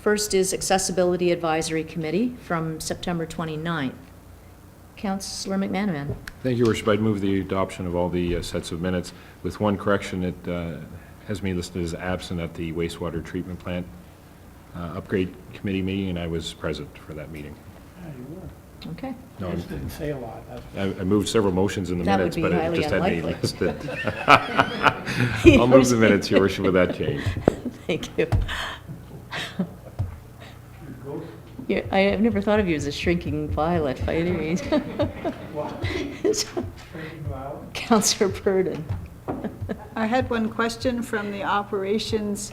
[SPEAKER 1] First is Accessibility Advisory Committee from September 29th. Councillor McManaman.
[SPEAKER 15] Thank you, Worship. I'd move the adoption of all the sets of minutes. With one correction, it has me listed as absent at the wastewater treatment plant upgrade committee meeting, and I was present for that meeting.
[SPEAKER 5] Yeah, you were.
[SPEAKER 1] Okay.
[SPEAKER 15] No,
[SPEAKER 5] I just didn't say a lot.
[SPEAKER 15] I moved several motions in the
[SPEAKER 1] That
[SPEAKER 15] minutes,
[SPEAKER 1] would be
[SPEAKER 15] but it
[SPEAKER 1] highly
[SPEAKER 15] just had me
[SPEAKER 1] unlikely.
[SPEAKER 15] listed. I'll move the minutes, Your Worship, with that change.
[SPEAKER 1] Thank you. I've never thought of you as a shrinking violet by any means. Councillor Purdon.
[SPEAKER 13] I had one question from the Operations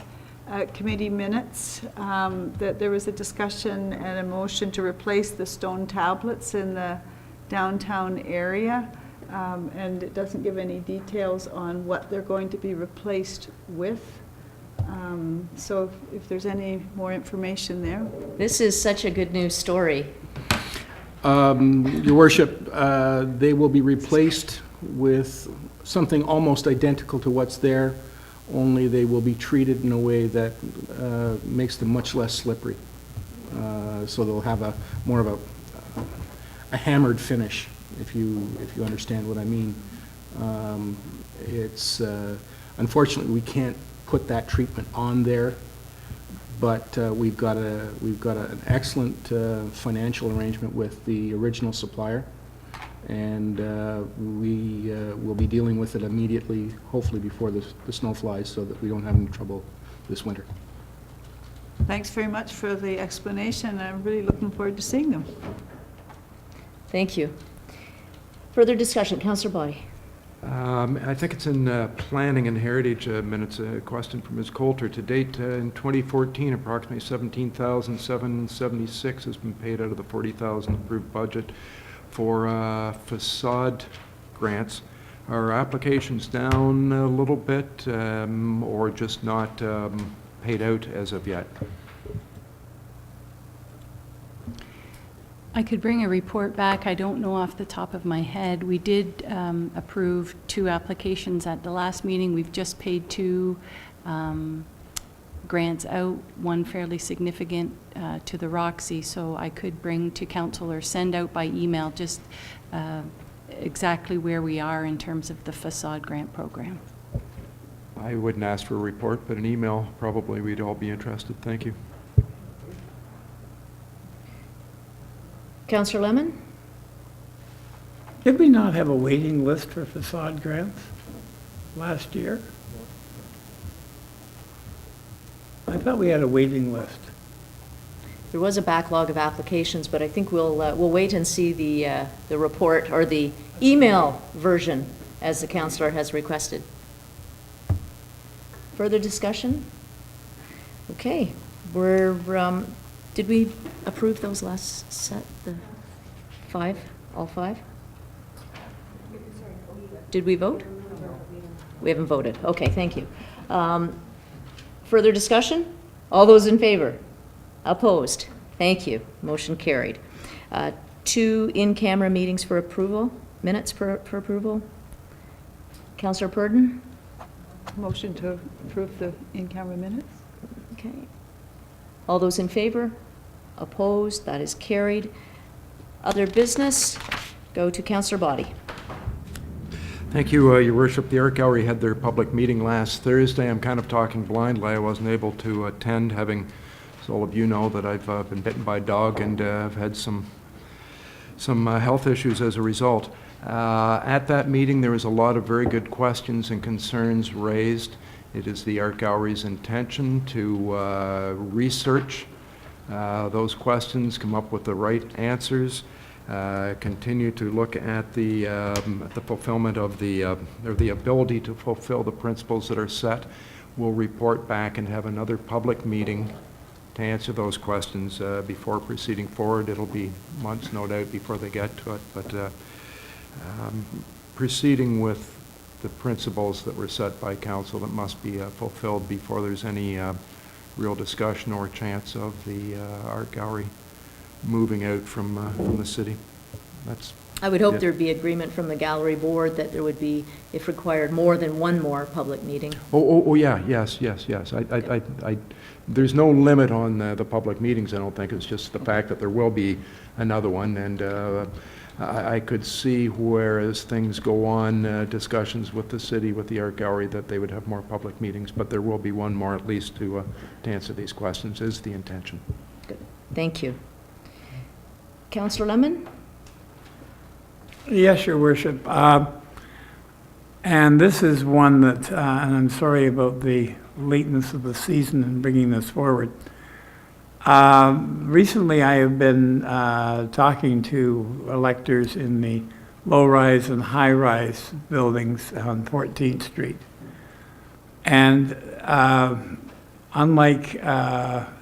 [SPEAKER 13] Committee minutes, that there was a discussion and a motion to replace the stone tablets in the downtown area, and it doesn't give any details on what they're going to be replaced with. So if there's any more information there.
[SPEAKER 1] This is such a good news story.
[SPEAKER 18] Your Worship, they will be replaced with something almost identical to what's there, only they will be treated in a way that makes them much less slippery. So they'll have more of a hammered finish, if you understand what I mean. Unfortunately, we can't put that treatment on there, but we've got an excellent financial arrangement with the original supplier, and we will be dealing with it immediately, hopefully before the snow flies, so that we don't have any trouble this winter.
[SPEAKER 13] Thanks very much for the explanation. I'm really looking forward to seeing them.
[SPEAKER 1] Thank you. Further discussion, Councillor Body.
[SPEAKER 4] I think it's in Planning and Heritage minutes, a question from Ms. Coulter. To date, in 2014, approximately $17,776 has been paid out of the $40,000 approved budget for facade grants. Are applications down a little bit, or just not paid out as of yet?
[SPEAKER 14] I could bring a report back. I don't know off the top of my head. We did approve 2 applications at the last meeting. We've just paid 2 grants out, one fairly significant to the Roxy, so I could bring to council or send out by email just exactly where we are in terms of the facade grant program.
[SPEAKER 4] I wouldn't ask for a report, but an email, probably we'd all be interested. Thank you.
[SPEAKER 1] Councillor Lemon?
[SPEAKER 5] Did we not have a waiting list for facade grants last year? I thought we had a waiting list.
[SPEAKER 1] There was a backlog of applications, but I think we'll wait and see the report or the email version as the councillor has requested. Further discussion? Okay, did we approve those last set, the 5, all 5? Did we vote? We haven't voted. Okay, thank you. Further discussion? All those in favor? Opposed? Thank you. Motion carried. 2 in-camera meetings for approval, minutes for approval. Councillor Purdon?
[SPEAKER 13] Motion to approve the in-camera minutes.
[SPEAKER 1] Okay. All those in favor? Opposed? That is carried. Other business? Go to Councillor Body.
[SPEAKER 4] Thank you, Your Worship. The Art Gallery had their public meeting last Thursday. I'm kind of talking blindly. I wasn't able to attend, having, as all of you know, that I've been bitten by a dog and have had some health issues as a result. At that meeting, there was a lot of very good questions and concerns raised. It is the Art Gallery's intention to research those questions, come up with the right answers, continue to look at the fulfillment of or the ability to fulfill the principles that are set. We'll report back and have another public meeting to answer those questions before proceeding forward. It'll be months, no doubt, before they get to it, but proceeding with the principles that were set by council that must be fulfilled before there's any real discussion or chance of the art gallery moving out from the city.
[SPEAKER 1] I would hope there'd be agreement from the gallery board that there would be, if required, more than one more public meeting.
[SPEAKER 4] Oh, yeah, yes. There's no limit on the public meetings, I don't think. It's just the fact that there will be another one, and I could see where, as things go on, discussions with the city, with the art gallery, that they would have more public meetings, but there will be one more at least to answer these questions, is the intention.
[SPEAKER 1] Good. Thank you. Councillor Lemon?
[SPEAKER 5] Yes, Your Worship. And this is one that, and I'm sorry about the lateness of the season in bringing this forward. Recently, I have been talking to electors in the low-rise and high-rise buildings on 14th Street. And unlike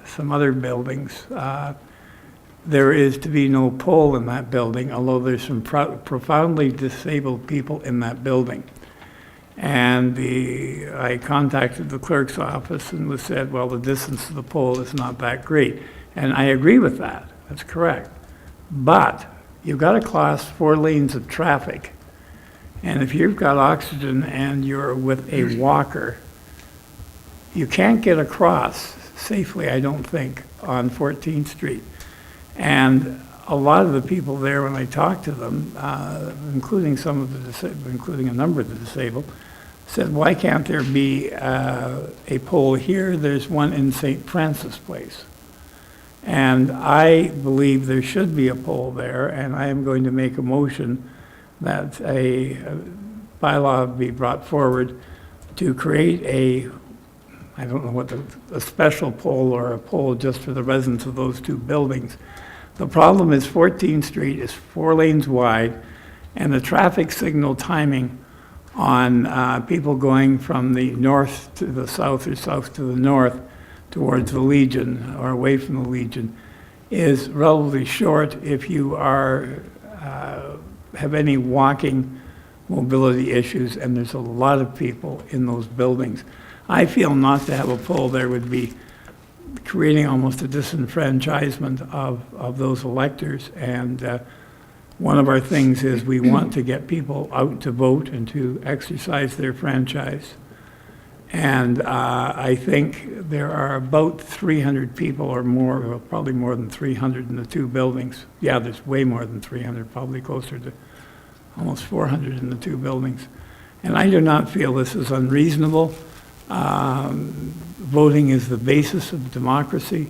[SPEAKER 5] some other buildings, there is to be no pole in that building, although there's some profoundly disabled people in that building. And I contacted the clerk's office and was said, well, the distance to the pole is not that great. And I agree with that. That's correct. But you've got to cross 4 lanes of traffic. And if you've got oxygen and you're with a walker, you can't get across safely, I don't think, on 14th Street. And a lot of the people there, when I talked to them, including including a number of the disabled, said, why can't there be a pole here? There's one in St. Francis Place. And I believe there should be a pole there, and I am going to make a motion that a bylaw be brought forward to create I don't know what a special pole or a pole just for the residents of those 2 buildings. The problem is 14th Street is 4 lanes wide, and the traffic signal timing on people going from the north to the south or south to the north towards the Legion or away from the Legion is relatively short if you have any walking mobility issues, and there's a lot of people in those buildings. I feel not to have a pole there would be creating almost a disenfranchisement of those electors. And one of our things is we want to get people out to vote and to exercise their franchise. And I think there are about 300 people or more, well, probably more than 300 in the 2 buildings. Yeah, there's way more than 300, probably closer to almost 400 in the 2 buildings. And I do not feel this is unreasonable. Voting is the basis of democracy,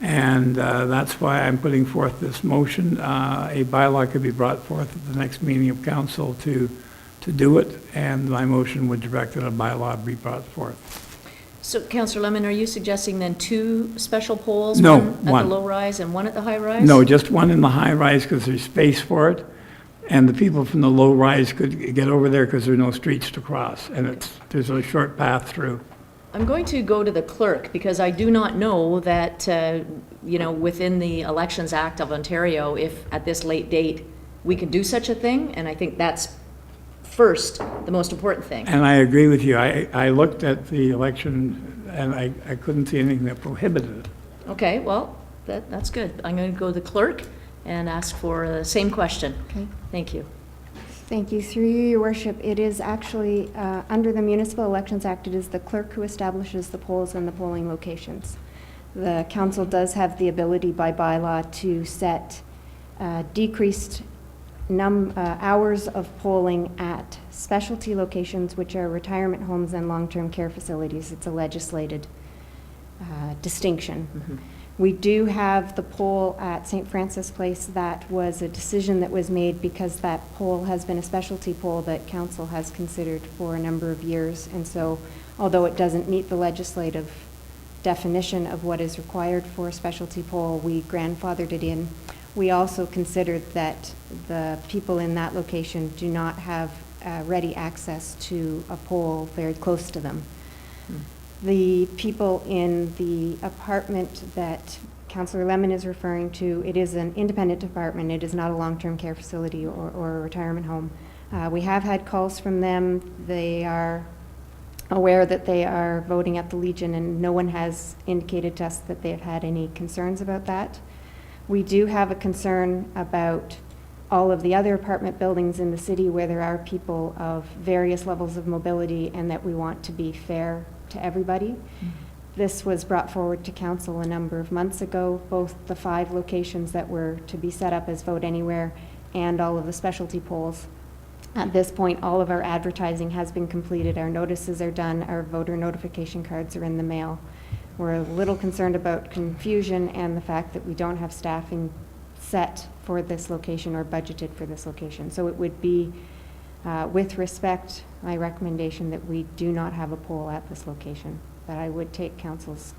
[SPEAKER 5] and that's why I'm putting forth this motion. A bylaw could be brought forth at the next meeting of council to do it, and my motion would direct that a bylaw be brought forth.
[SPEAKER 1] So, Councillor Lemon, are you suggesting then 2 special poles?
[SPEAKER 5] No,
[SPEAKER 1] one at the low rise and one at the high rise?
[SPEAKER 5] No, just one in the high rise because there's space for it, and the people from the low rise could get over there because there are no streets to cross, and there's a short path through.
[SPEAKER 1] I'm going to go to the clerk because I do not know that, within the Elections Act of Ontario, if at this late date we can do such a thing, and I think that's first the most important thing.
[SPEAKER 5] And I agree with you. I looked at the election and I couldn't see anything that prohibited it.
[SPEAKER 1] Okay, well, that's good. I'm going to go to the clerk and ask for the same question.
[SPEAKER 19] Okay.
[SPEAKER 1] Thank you.
[SPEAKER 19] Thank you. Through you, Your Worship, it is actually, under the Municipal Elections Act, it is the clerk who establishes the polls and the polling locations. The council does have the ability by bylaw to set decreased hours of polling at specialty locations, which are retirement homes and long-term care facilities. It's a legislated distinction.
[SPEAKER 1] Mm-hmm.
[SPEAKER 19] We do have the poll at St. Francis Place. That was a decision that was made because that poll has been a specialty poll that council has considered for a number of years. And so, although it doesn't meet the legislative definition of what is required for a specialty poll, we grandfathered it in. We also considered that the people in that location do not have ready access to a poll very close to them. The people in the apartment that Councillor Lemon is referring to, it is an independent apartment. It is not a long-term care facility or a retirement home. We have had calls from them. They are aware that they are voting at the Legion, and no one has indicated to us that they've had any concerns about that. We do have a concern about all of the other apartment buildings in the city where there are people of various levels of mobility, and that we want to be fair to everybody. This was brought forward to council a number of months ago, both the 5 locations that were to be set up as Vote Anywhere and all of the specialty polls. At this point, all of our advertising has been completed. Our notices are done. Our voter notification cards are in the mail. We're a little concerned about confusion and the fact that we don't have staffing set for this location or budgeted for this location. So it would be, with respect, my recommendation that we do not have a poll at this location, but I would take council's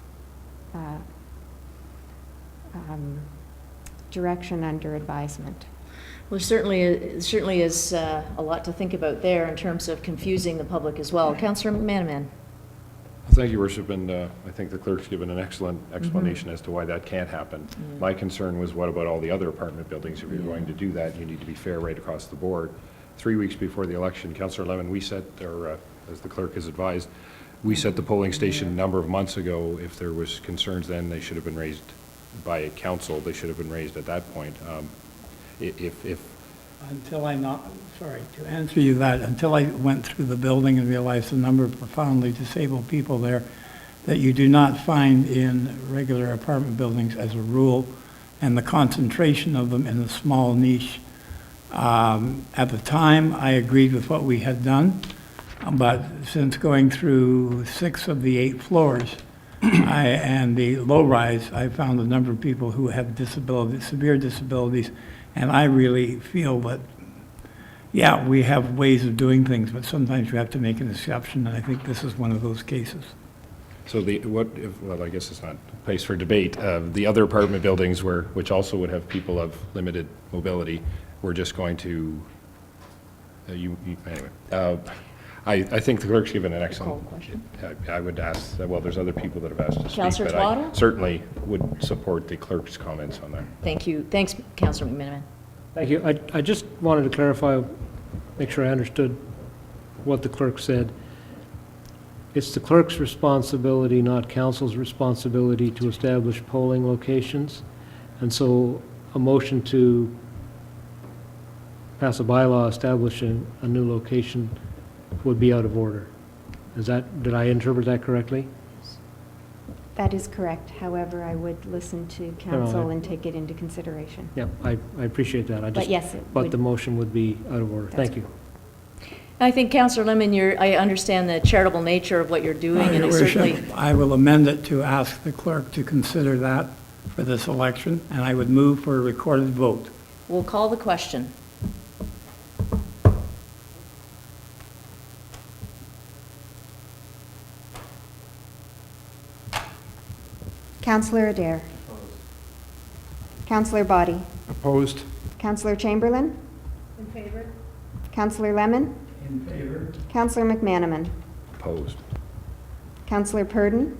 [SPEAKER 19] direction under advisement.
[SPEAKER 1] Well, certainly is a lot to think about there in terms of confusing the public as well. Councillor McManaman.
[SPEAKER 15] Thank you, Worship, and I think the clerk's given an excellent explanation as to why that can't happen. My concern was, what about all the other apartment buildings? If you're going to do that, you need to be fair right across the board. 3 weeks before the election, Councillor Lemon, we set, or as the clerk has advised, we set the polling station a number of months ago. If there was concerns then, they should have been raised by council. They should have been raised at that point.
[SPEAKER 5] Until to answer you that, until I went through the building and realized the number of profoundly disabled people there that you do not find in regular apartment buildings as a rule, and the concentration of them in a small niche. At the time, I agreed with what we had done, but since going through 6 of the 8 floors and the low-rise, I found a number of people who have disabilities, severe disabilities, and I really feel that, yeah, we have ways of doing things, but sometimes you have to make an exception, and I think this is one of those cases.
[SPEAKER 15] So well, I guess it's not a place for debate. The other apartment buildings which also would have people of limited mobility, we're just going to, anyway. I think the clerk's given an excellent question. I would ask, well, there's other people that have asked to speak,
[SPEAKER 1] Councillor
[SPEAKER 15] but I
[SPEAKER 1] Twaddle?
[SPEAKER 15] certainly would support the clerk's comments on that.
[SPEAKER 1] Thank you. Thanks, Councillor McManaman.
[SPEAKER 9] Thank you. I just wanted to clarify, make sure I understood what the clerk said. It's the clerk's responsibility, not council's responsibility, to establish polling locations. And so a motion to pass a bylaw establishing a new location would be out of order. Did I interpret that correctly?
[SPEAKER 19] That is correct. However, I would listen to council and take it into consideration.
[SPEAKER 9] Yeah, I appreciate that.
[SPEAKER 19] But yes,
[SPEAKER 9] But the motion would be out of order. Thank you.
[SPEAKER 1] I think, Councillor Lemon, I understand the charitable nature of what you're doing, and I
[SPEAKER 5] Your
[SPEAKER 1] certainly...
[SPEAKER 5] Worship, I will amend it to ask the clerk to consider that for this election, and I would move for a recorded vote.
[SPEAKER 1] We'll call the question.
[SPEAKER 19] Councillor Adair. Councillor Boddy.
[SPEAKER 4] Opposed?
[SPEAKER 19] Councillor Chamberlain.
[SPEAKER 6] In favor?
[SPEAKER 19] Councillor Lemon.
[SPEAKER 5] In favor.
[SPEAKER 19] Councillor McManaman.
[SPEAKER 15] Opposed.
[SPEAKER 19] Councillor Purdon.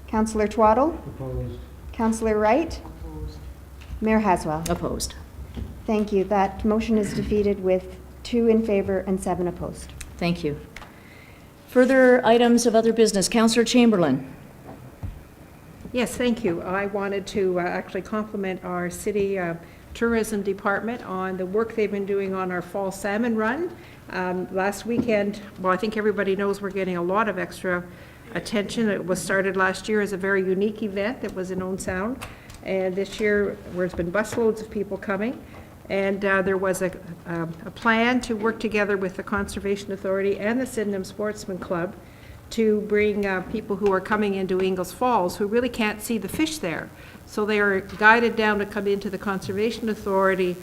[SPEAKER 19] Councillor Twaddle.
[SPEAKER 9] Opposed.
[SPEAKER 19] Councillor Wright. Mayor Haswell.
[SPEAKER 1] Opposed.
[SPEAKER 19] Thank you. That motion is defeated with 2 in favor and 7 opposed.
[SPEAKER 1] Thank you. Further items of other business. Councillor Chamberlain.
[SPEAKER 6] Yes, thank you. I wanted to actually compliment our city tourism department on the work they've been doing on our fall salmon run. Last weekend, well, I think everybody knows we're getting a lot of extra attention. It was started last year as a very unique event that was in Owen Sound, and this year there's been busloads of people coming. And there was a plan to work together with the Conservation Authority and the Sydenham Sportsman Club to bring people who are coming into Ingalls Falls who really can't see the fish there. So they are guided down to come into the Conservation Authority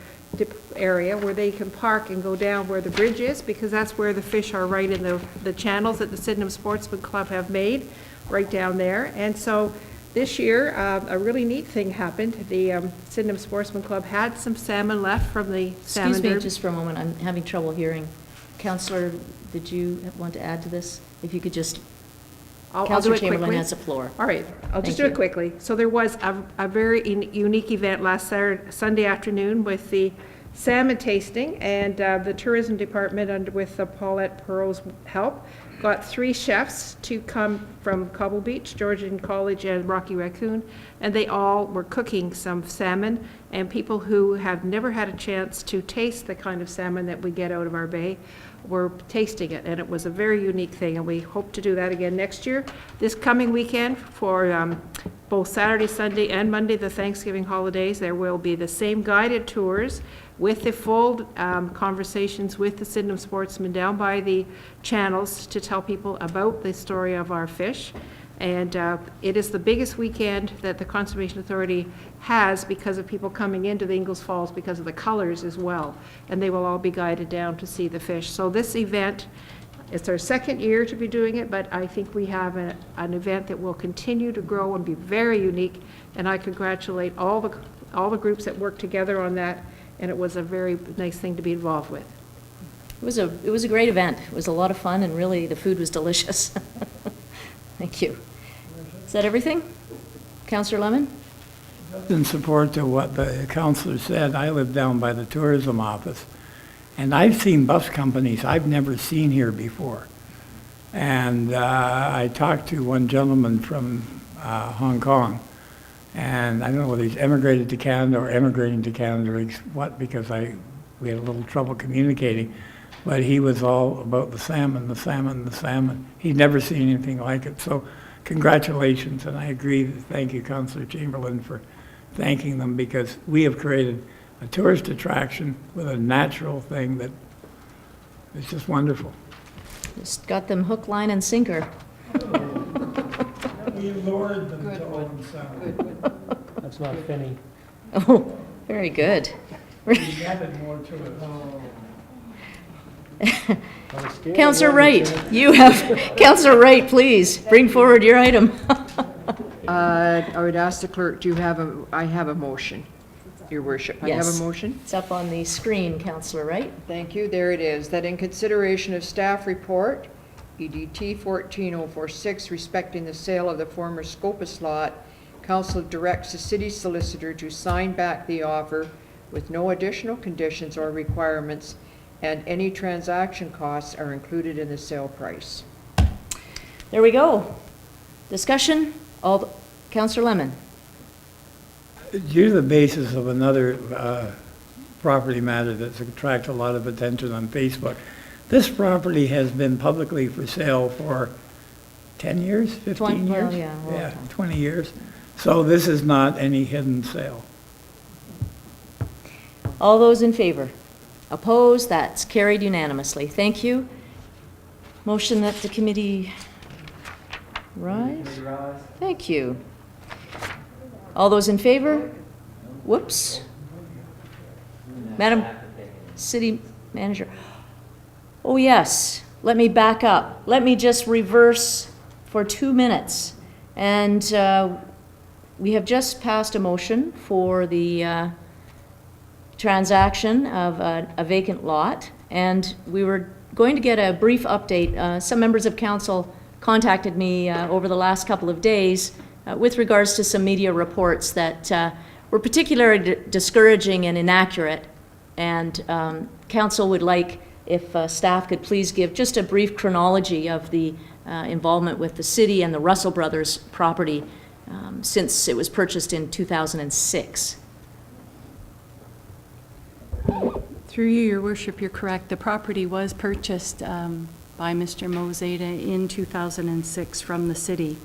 [SPEAKER 6] area where they can park and go down where the bridge is, because that's where the fish are, right in the channels that the Sydenham Sportsman Club have made, right down there. And so this year, a really neat thing happened. The Sydenham Sportsman Club had some salmon left from the salmon.
[SPEAKER 1] Excuse me
[SPEAKER 6] derby.
[SPEAKER 1] just for a moment, I'm having trouble hearing. Councillor, did you want to add to this? If you could just,
[SPEAKER 6] I'll do
[SPEAKER 1] Councillor
[SPEAKER 6] it
[SPEAKER 1] Chamberlain
[SPEAKER 6] quickly.
[SPEAKER 1] has the floor.
[SPEAKER 6] All right, I'll just
[SPEAKER 1] Thank
[SPEAKER 6] do
[SPEAKER 1] you.
[SPEAKER 6] it quickly. So there was a very unique event last Sunday afternoon with the salmon tasting, and the tourism department, with Paulette Pearl's help, got 3 chefs to come from Cobble Beach, Georgian College, and Rocky Raccoon, and they all were cooking some salmon, and people who have never had a chance to taste the kind of salmon that we get out of our bay were tasting it, and it was a very unique thing, and we hope to do that again next year. This coming weekend, for both Saturday, Sunday, and Monday, the Thanksgiving holidays, there will be the same guided tours with the full conversations with the Sydenham sportsmen down by the channels to tell people about the story of our fish. And it is the biggest weekend that the Conservation Authority has because of people coming into the Ingalls Falls because of the colors as well. And they will all be guided down to see the fish. So this event, it's our 2nd year to be doing it, but I think we have an event that will continue to grow and be very unique. And I congratulate all the groups that worked together on that. And it was a very nice thing to be involved with.
[SPEAKER 1] It was a great event. It was a lot of fun, and really the food was delicious. Thank you. Is that everything? Councillor Lemon?
[SPEAKER 5] In support to what the councillor said, I live down by the tourism office, and I've seen bus companies I've never seen here before. And I talked to one gentleman from Hong Kong, and I don't know whether he's emigrated to Canada or emigrating to Canada or what, because we had a little trouble communicating, but he was all about the salmon, the salmon, the salmon. He'd never seen anything like it. So congratulations, and I agree. Thank you, Councillor Chamberlain, for thanking them, because we have created a tourist attraction with a natural thing that is just wonderful.
[SPEAKER 1] Just got them hook, line, and sinker.
[SPEAKER 5] We lured them to Owen Sound.
[SPEAKER 9] That's not Finney.
[SPEAKER 1] Oh, very good.
[SPEAKER 5] We added more to it.
[SPEAKER 1] Councillor Wright, you have, Councillor Wright, please, bring forward your item.
[SPEAKER 7] I would ask the clerk, I have a motion, Your Worship. I have
[SPEAKER 1] Yes.
[SPEAKER 7] a motion.
[SPEAKER 1] It's up on the screen, Councillor Wright.
[SPEAKER 7] Thank you. There it is. That in consideration of staff report, EDT 14046, respecting the sale of the former Scopus lot, Council directs the city solicitor to sign back the offer with no additional conditions or requirements, and any transaction costs are included in the sale price.
[SPEAKER 1] There we go. Discussion? Councillor Lemon.
[SPEAKER 5] Due to the basis of another property matter that's attracted a lot of attention on Facebook, this property has been publicly for sale for 10 years, 15 years?
[SPEAKER 1] Yeah, a long time.
[SPEAKER 5] 20 years. So this is not any hidden sale.
[SPEAKER 1] All those in favor? Opposed? That's carried unanimously. Thank you. Motion that the committee rise? Thank you. All those in favor? Whoops. Madam City Manager. Oh, yes. Let me back up. Let me just reverse for 2 minutes. And we have just passed a motion for the transaction of a vacant lot, and we were going to get a brief update. Some members of council contacted me over the last couple of days with regards to some media reports that were particularly discouraging and inaccurate, and council would like if staff could please give just a brief chronology of the involvement with the city and the Russell Brothers property since it was purchased in 2006.
[SPEAKER 14] Through you, Your Worship, you're correct. The property was purchased by Mr. Mozada in 2006 from the city.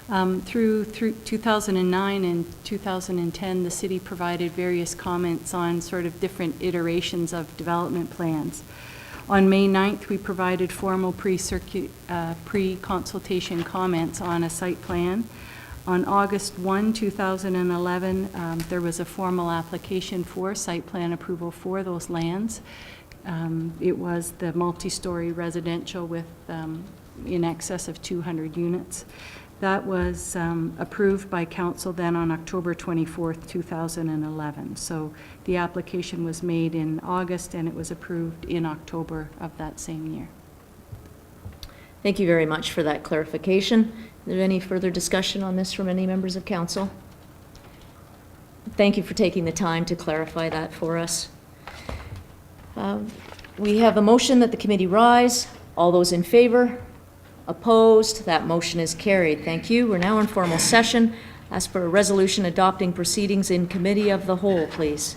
[SPEAKER 14] Through 2009 and 2010, the city provided various comments on sort of different iterations of development plans. On May 9th, we provided formal pre-consultation comments on a site plan. On August 1, 2011, there was a formal application for site plan approval for those lands. It was the multi-story residential with in excess of 200 units. That was approved by council then on October 24th, 2011. So the application was made in August and it was approved in October of that same year.
[SPEAKER 1] Thank you very much for that clarification. Is there any further discussion on this from any members of council? Thank you for taking the time to clarify that for us. We have a motion that the committee rise. All those in favor? Opposed? That motion is carried. Thank you. We're now in formal session. Ask for a resolution adopting proceedings in committee of the whole, please.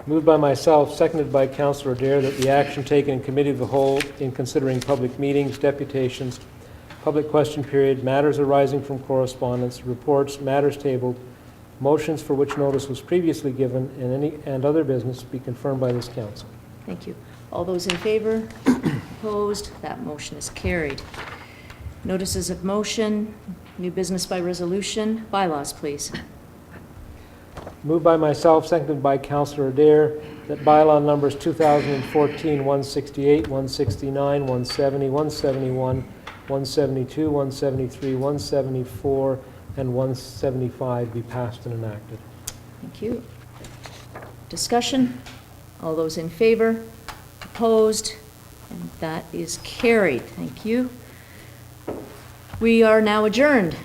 [SPEAKER 9] Moved by myself, seconded by Councillor Adair, that the action taken in committee of the whole in considering public meetings, deputations, public question period, matters arising from correspondence, reports, matters tabled, motions for which notice was previously given, and other business be confirmed by this council.
[SPEAKER 1] Thank you. All those in favor? Opposed? That motion is carried. Notices of motion, new business by resolution, bylaws, please.
[SPEAKER 9] Moved by myself, seconded by Councillor Adair, that bylaw numbers 2014-168, 169, 170, 171, 172, 173, 174, and 175 be passed and enacted.
[SPEAKER 1] Thank you. Discussion? All those in favor? Opposed? And that is carried. Thank you. We are now adjourned.